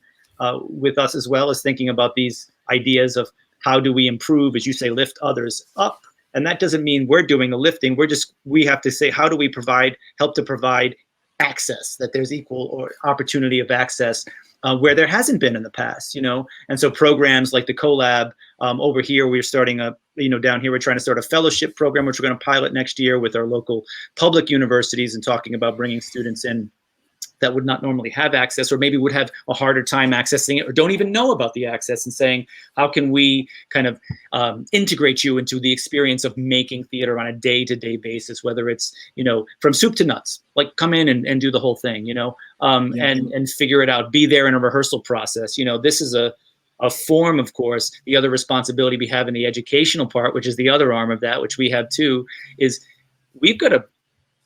with us, as well as thinking about these ideas of how do we improve, as you say, lift others up. And that doesn't mean we're doing the lifting. We have to say, how do we help to provide access, that there's equal or opportunity of access where there hasn't been in the past, And so programs like the CoLab over here, we're starting down here, we're trying to start a fellowship program, which we're going to pilot next year with our local public universities, and talking about bringing students in that would not normally have access, or maybe would have a harder time accessing it, or don't even know about the access, and saying, how can we kind of integrate you into the experience of making theater on a day-to-day basis, whether it's, from soup to nuts, like come in and do the whole thing, and figure it out, be there in a rehearsal process. This is a form, of course. The other responsibility we have in the educational part, which is the other arm of that, which we have too, is we've got to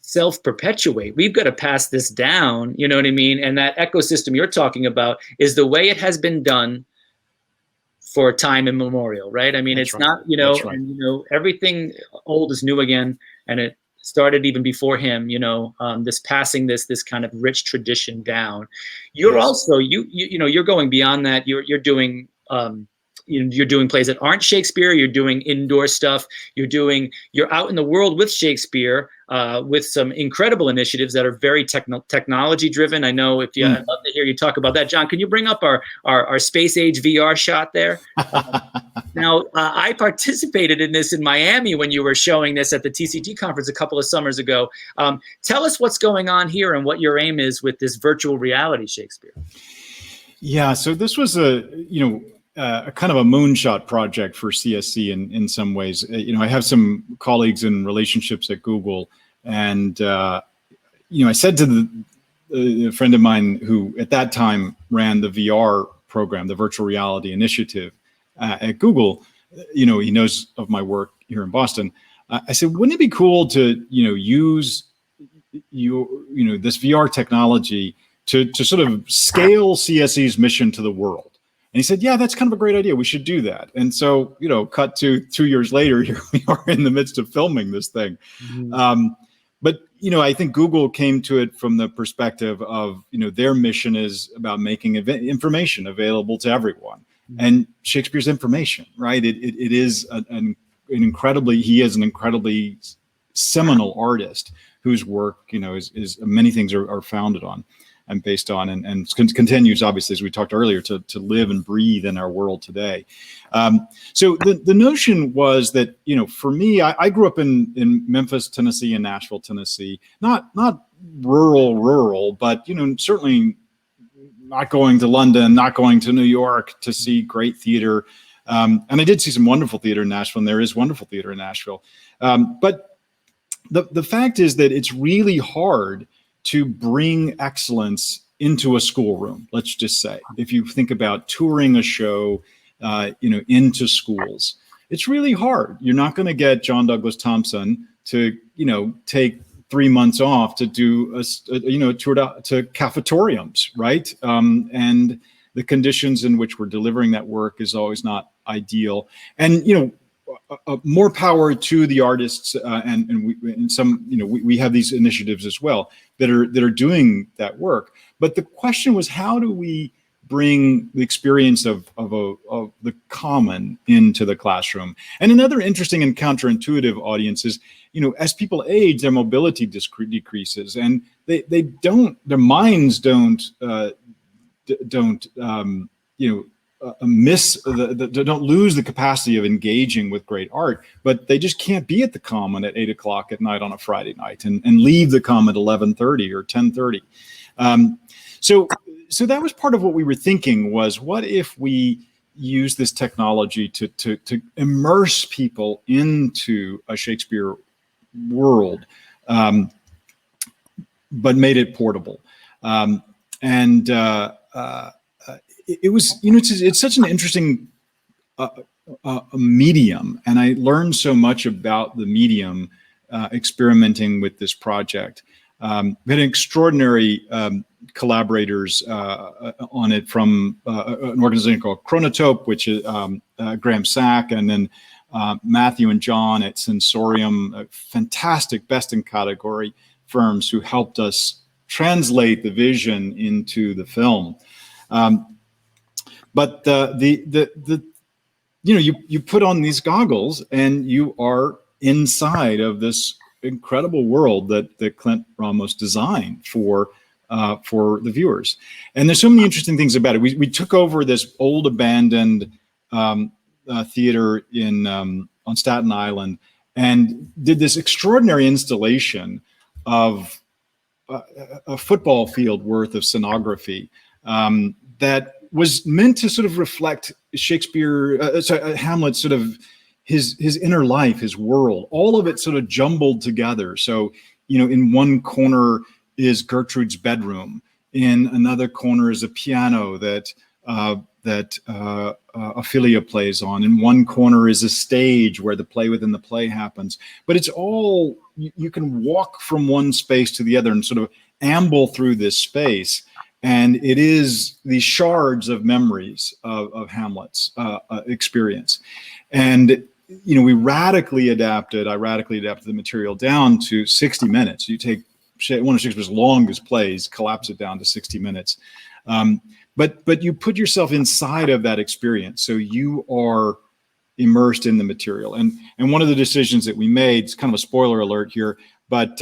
self-perpetuate. We've got to pass this down, you know what I mean? And that ecosystem you're talking about is the way it has been done for time immemorial, right? I mean, That's it's right. Not, right. And, everything old is new again, and it started even before him, this passing this kind of rich tradition down. You're also, you're going beyond that. You're doing, you're doing plays that aren't Shakespeare. You're doing indoor stuff. You're out in the world with Shakespeare, with some incredible initiatives that are very technology driven. I know I'd love to hear you talk about that. John, can you bring up our space age VR shot there? Now, I participated in this in Miami when you were showing this at the TCG conference a couple of summers ago. Tell us what's going on here and what your aim is with this virtual reality Shakespeare. Yeah, so this was a kind of a moonshot project for CSC in some ways. I have some colleagues in relationships at Google, and I said to a friend of mine who at that time ran the VR program, the virtual reality initiative at Google. He knows of my work here in Boston. I said, wouldn't it be cool to use this VR technology to sort of scale CSE's mission to the world? And he said, yeah, that's kind of a great idea. We should do that. And so, cut to 2 years later, here we are in the midst of filming this thing. Mm-hmm. But I think Google came to it from the perspective of, their mission is about making information available to everyone. Mm-hmm. And Shakespeare's information, right? It is an incredibly seminal artist whose work, is many things are founded on and based on, and continues, obviously, as we talked earlier, to live and breathe in our world today. So the notion was that, for me, I grew up in Memphis, Tennessee, and Nashville, Tennessee, not rural, but, certainly not going to London, not going to New York to see great theater. And I did see some wonderful theater in Nashville, and there is wonderful theater in Nashville. But the fact is that it's really hard to bring excellence into a schoolroom, let's just say. If you think about touring a show, into schools, it's really hard. You're not going to get John Douglas Thompson to, take 3 months off to do a tour to cafetoriums, right? And the conditions in which we're delivering that work is always not ideal. And, more power to the artists, we have these initiatives as well that are doing that work. But the question was, how do we bring the experience of the common into the classroom? And another interesting and counterintuitive audience is, as people age, their mobility decreases, and their minds don't don't lose the capacity of engaging with great art, but they just can't be at the Common at 8 o'clock at night on a Friday night and leave the Common at 11:30 or 10:30. So that was part of what we were thinking was, what if we use this technology to immerse people into a Shakespeare world, but made it portable. It was, it's such an interesting medium, and I learned so much about the medium experimenting with this project. We had extraordinary collaborators on it from an organization called Chronotope, which is Graham Sack, and then Matthew and John at Sensorium, fantastic best in category firms who helped us translate the vision into the film. But you put on these goggles and you are inside of this incredible world that Clint Ramos designed for the viewers. And there's so many interesting things about it. We took over this old abandoned theater on Staten Island and did this extraordinary installation of a football field worth of scenography that was meant to sort of reflect Hamlet, sort of his inner life, his world, all of it sort of jumbled together. So, in one corner is Gertrude's bedroom. In another corner is a piano that Ophelia plays on. In one corner is a stage where the play within the play happens. But it's all, you can walk from one space to the other and sort of amble through this space. And it is these shards of memories of Hamlet's experience. And, I radically adapted the material down to 60 minutes. You take one of Shakespeare's longest plays, collapse it down to 60 minutes. But you put yourself inside of that experience, so you are immersed in the material. And one of the decisions that we made, it's kind of a spoiler alert here, but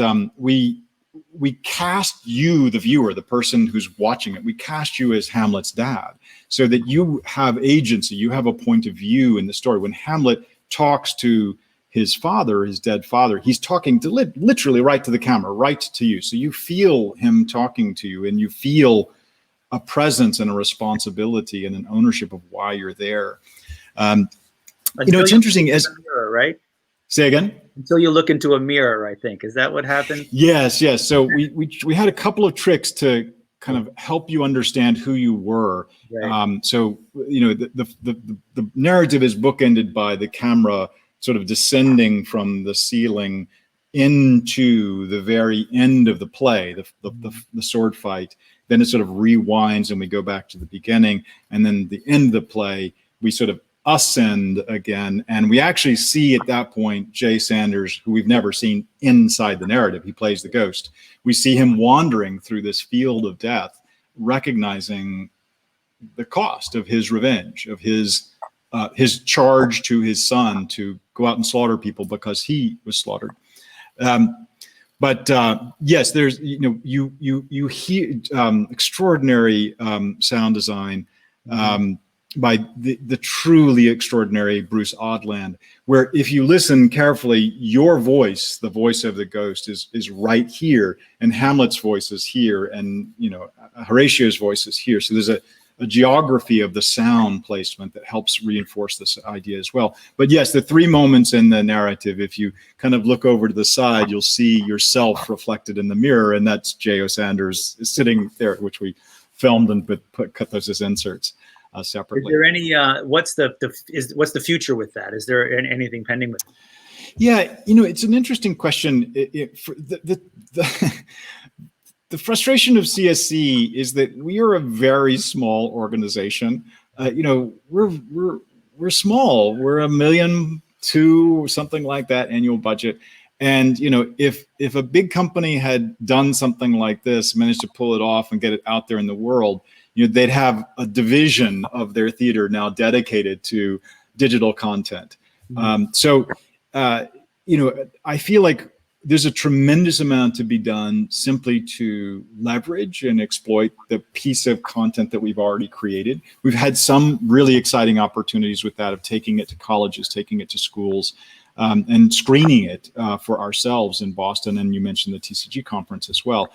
we cast you, the viewer, the person who's watching it, we cast you as Hamlet's dad, so that you have agency, you have a point of view in the story. When Hamlet talks to his father, his dead father, he's talking to literally right to the camera, right to you. So you feel him talking to you, and you feel a presence and a responsibility and an ownership of why you're there. It's interesting as mirror, right? Say again. Until you look into a mirror, I think. Is that what happened? Yes. So we had a couple of tricks to kind of help you understand who you were. Right. So the narrative is bookended by the camera sort of descending from the ceiling into the very end of the play, the sword fight. Then it sort of rewinds and we go back to the beginning. And then the end of the play, we sort of ascend again. And we actually see at that point, Jay Sanders, who we've never seen inside the narrative, he plays the ghost. We see him wandering through this field of death, recognizing the cost of his revenge, of his charge to his son to go out and slaughter people because he was slaughtered. But yes, there's you hear extraordinary sound design by the truly extraordinary Bruce Odland, where if you listen carefully, your voice, the voice of the ghost, is right here, and Hamlet's voice is here, and Horatio's voice is here. So there's a geography of the sound placement that helps reinforce this idea as well. But yes, the three moments in the narrative, if you kind of look over to the side, you'll see yourself reflected in the mirror, and that's J.O. Sanders sitting there, which we filmed and cut those as inserts separately. Is there any what's the future with that? Is there anything pending with it? Yeah, it's an interesting question. The frustration of CSC is that we are a very small organization. We're small. We're $1.2 million, something like that, annual budget. And if a big company had done something like this, managed to pull it off and get it out there in the world, they'd have a division of their theater now dedicated to digital content. So I feel like there's a tremendous amount to be done simply to leverage and exploit the piece of content that we've already created. We've had some really exciting opportunities with that, of taking it to colleges, taking it to schools, and screening it for ourselves in Boston. And you mentioned the TCG conference as well.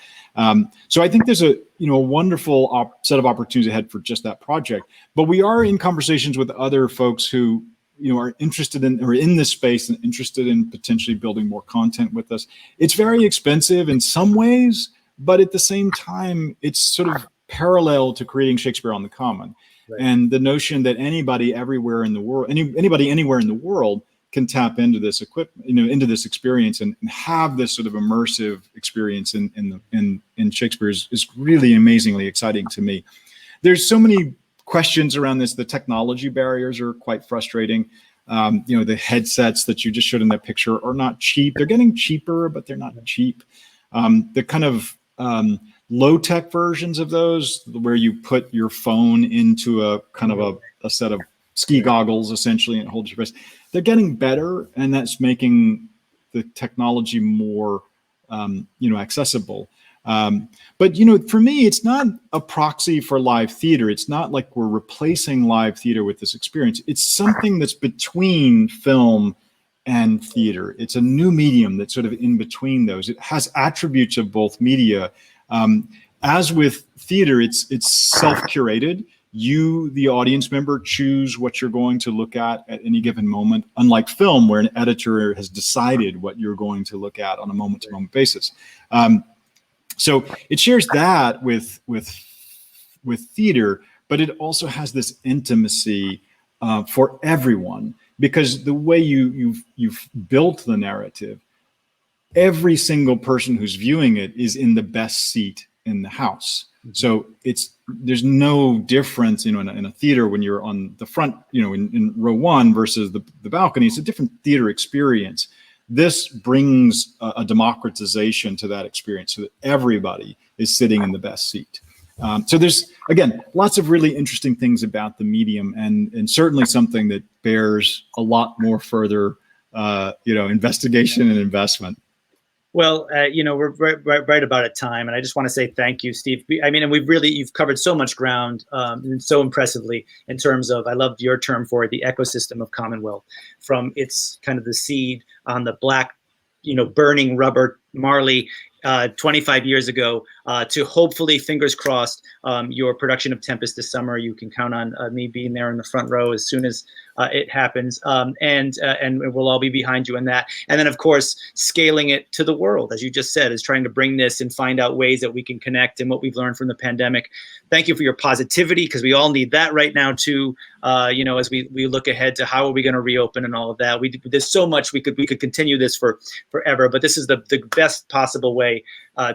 So I think there's a wonderful set of opportunities ahead for just that project. But we are in conversations with other folks who are interested in, or in this space and interested in potentially building more content with us. It's very expensive in some ways, but at the same time, it's sort of parallel to creating Shakespeare on the Common. Right. And the notion that anybody everywhere in the world, anybody anywhere in the world can tap into this equipment, into this experience and have this sort of immersive experience in Shakespeare is really amazingly exciting to me. There's so many questions around this. The technology barriers are quite frustrating. The headsets that you just showed in that picture are not cheap. They're getting cheaper, but they're not cheap. The kind of low-tech versions of those, where you put your phone into a kind of a set of ski goggles, essentially, and it holds your breath, they're getting better, and that's making the technology more accessible. But for me, it's not a proxy for live theater. It's not like we're replacing live theater with this experience. It's something that's between film and theater. It's a new medium that's sort of in between those. It has attributes of both media. As with theater, it's self-curated. You, the audience member, choose what you're going to look at any given moment, unlike film, where an editor has decided what you're going to look at on a moment-to-moment basis. So it shares that with theater, but it also has this intimacy for everyone, because the way you've built the narrative, every single person who's viewing it is in the best seat in the house. So there's no difference, in a theater when you're on the front, in row one versus the balcony. It's a different theater experience. this brings a democratization to that experience so that everybody is sitting in the best seat. So there's, again, lots of really interesting things about the medium, and certainly something that bears a lot more further, investigation and investment. Well, we're right about at time, and I just want to say thank you, Steve. I mean, and you've covered so much ground, and so impressively in terms of, I loved your term for it, the ecosystem of Commonwealth, from its kind of the seed on the black, burning rubber Marley 25 years ago, to hopefully, fingers crossed, your production of Tempest this summer. You can count on me being there in the front row as soon as it happens, and we'll all be behind you in that. And then, of course, scaling it to the world, as you just said, is trying to bring this and find out ways that we can connect and what we've learned from the pandemic. Thank you for your positivity, because we all need that right now too. As we look ahead to how are we going to reopen and all of that. There's so much we could continue this for forever, but this is the best possible way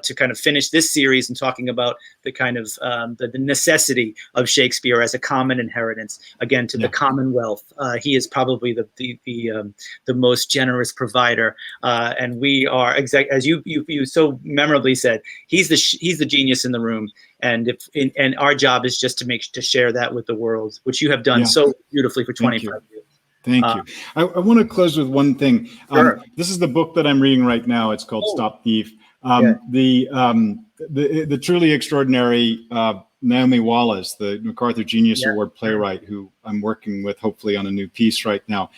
to kind of finish this series and talking about the kind of the necessity of Shakespeare as a common inheritance, again, to the Commonwealth. He is probably the most generous provider, and we are, as you so memorably said, he's the genius in the room, and our job is just to share that with the world, which you have done so beautifully for 25 years. Thank you. I want to close with one thing. Sure. This is the book that I'm reading right now. It's called Stop Thief. The truly extraordinary Naomi Wallace, the MacArthur Genius Award playwright, who I'm working with hopefully on a new piece right now,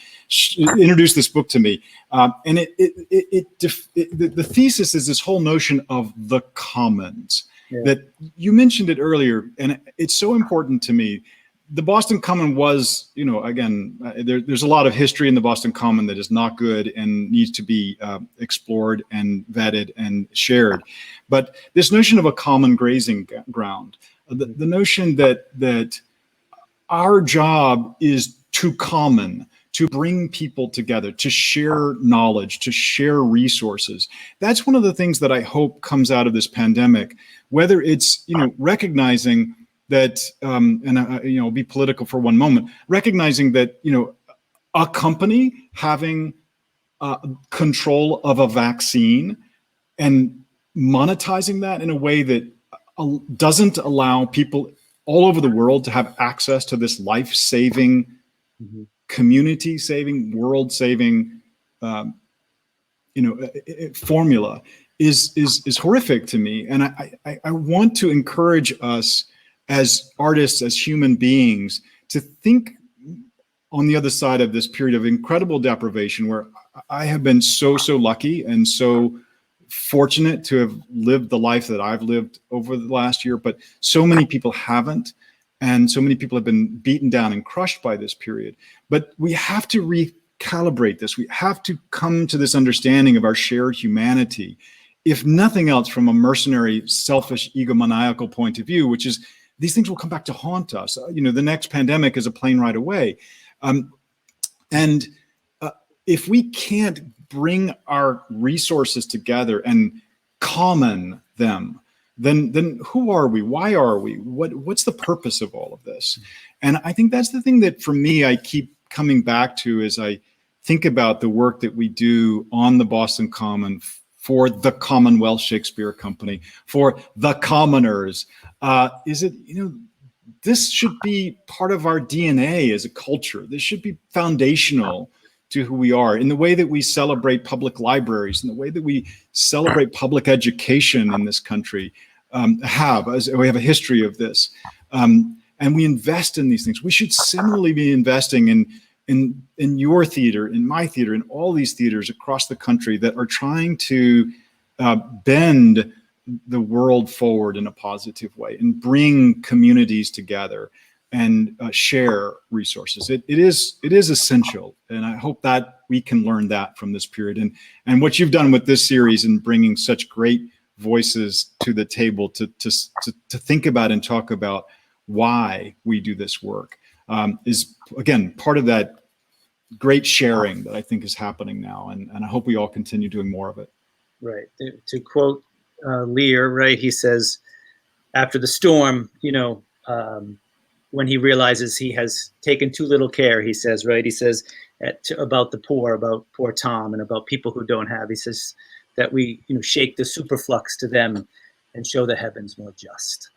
introduced this book to me, and the thesis is this whole notion of the commons that you mentioned it earlier, and it's so important to me. The Boston Common was, again, there's a lot of history in the Boston Common that is not good and needs to be explored and vetted and shared. But this notion of a common grazing ground, the notion that our job is to bring people together, to share knowledge, to share resources. That's one of the things that I hope comes out of this pandemic, whether it's, recognizing that, I'll be political for one moment, recognizing that, a company having control of a vaccine and monetizing that in a way that doesn't allow people all over the world to have access to this life-saving, community-saving, world-saving, formula is horrific to me. And I want to encourage us as artists, as human beings, to think on the other side of this period of incredible deprivation, where I have been so lucky and so fortunate to have lived the life that I've lived over the last year, but so many people haven't, and so many people have been beaten down and crushed by this period. But we have to recalibrate this. We have to come to this understanding of our shared humanity, if nothing else from a mercenary, selfish, egomaniacal point of view, which is these things will come back to haunt us. The next pandemic is a plane ride away. If we can't bring our resources together and common them, then who are we? Why are we? What's the purpose of all of this? And I think that's the thing that, for me, I keep coming back to as I think about the work that we do on the Boston Common for the Commonwealth Shakespeare Company, for the commoners. This should be part of our DNA as a culture. This should be foundational to who we are, in the way that we celebrate public libraries, in the way that we celebrate public education in this country. We have a history of this, and we invest in these things. We should similarly be investing in your theater, in my theater, in all these theaters across the country that are trying to bend the world forward in a positive way and bring communities together and share resources. It is essential, and I hope that we can learn that from this period. And what you've done with this series and bringing such great voices to the table to think about and talk about why we do this work is, again, part of that great sharing that I think is happening now, and I hope we all continue doing more of it. Right. To quote Lear, right, he says, after the storm, when he realizes he has taken too little care, he says, about the poor, about poor Tom, and about people who don't have. He says that we, shake the superflux to them and show the heavens more just.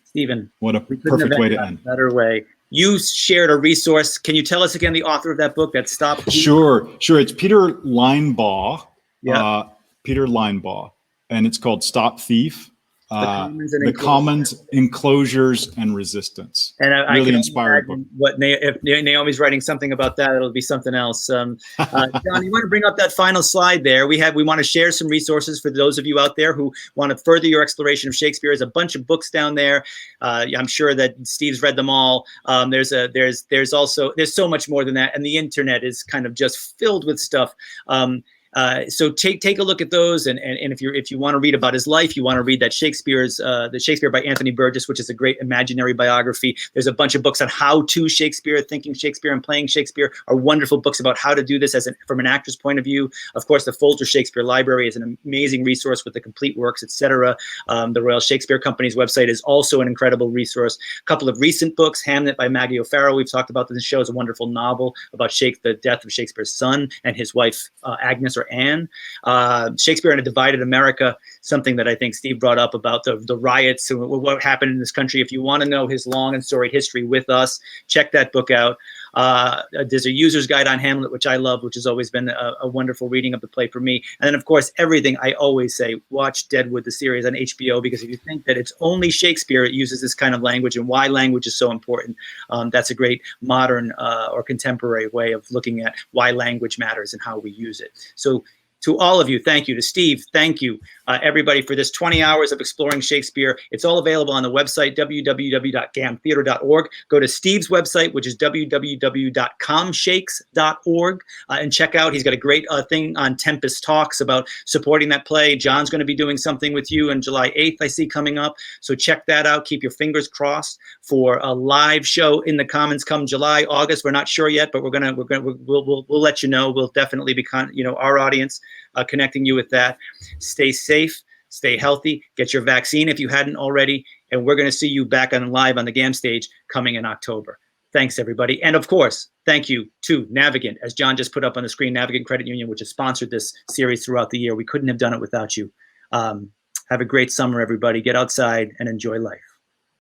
Stephen, what a perfect way to end. Better way. You shared a resource. Can you tell us again the author of that book? That Stop Thief? Sure. It's Peter Linebaugh. Yeah. Peter Linebaugh, and it's called Stop Thief. The Commons, Enclosures, and Resistance. And I really can inspiring book. What if Naomi's writing something about that, it'll be something else. John, you want to bring up that final slide there? We want to share some resources for those of you out there who want to further your exploration of Shakespeare. There's a bunch of books down there. I'm sure that Steve's read them all. There's so much more than that, and the internet is kind of just filled with stuff. So take a look at those, and if you want to read about his life, you want to read that the Shakespeare by Anthony Burgess, which is a great imaginary biography. There's a bunch of books on how to Shakespeare, thinking Shakespeare, and playing Shakespeare are wonderful books about how to do this from an actor's point of view. Of course, the Folger Shakespeare Library is an amazing resource with the complete works, etc. The Royal Shakespeare Company's website is also an incredible resource. A couple of recent books: Hamlet by Maggie O'Farrell, we've talked about this show, is a wonderful novel about the death of Shakespeare's son and his wife Agnes, or Anne. Shakespeare in a Divided America, something that I think Steve brought up about the riots and what happened in this country. If you want to know his long and storied history with us, check that book out. There's a user's guide on Hamlet, which I love, which has always been a wonderful reading of the play for me. And then, of course, everything I always say, watch Deadwood, the series on HBO, because if you think that it's only Shakespeare, it uses this kind of language, and why language is so important. That's a great modern or contemporary way of looking at why language matters and how we use it. So to all of you, thank you. To Steve, thank you. Everybody, for this 20 hours of exploring Shakespeare. It's all available on the website, www.gamtheater.org. Go to Steve's website, which is www.comshakes.org, and check out, he's got a great thing on Tempest Talks about supporting that play. John's going to be doing something with you on July 8th, I see, coming up. So check that out. Keep your fingers crossed for a live show in the Commons come July, August. We're not sure yet, but we'll let you know. We'll definitely be our audience, connecting you with that. Stay safe, stay healthy, get your vaccine if you hadn't already, and we're going to see you back on live on the GAM stage coming in October. Thanks, everybody. And of course, thank you to Navigant, as John just put up on the screen, Navigant Credit Union, which has sponsored this series throughout the year. We couldn't have done it without you. Have a great summer, everybody. Get outside and enjoy life.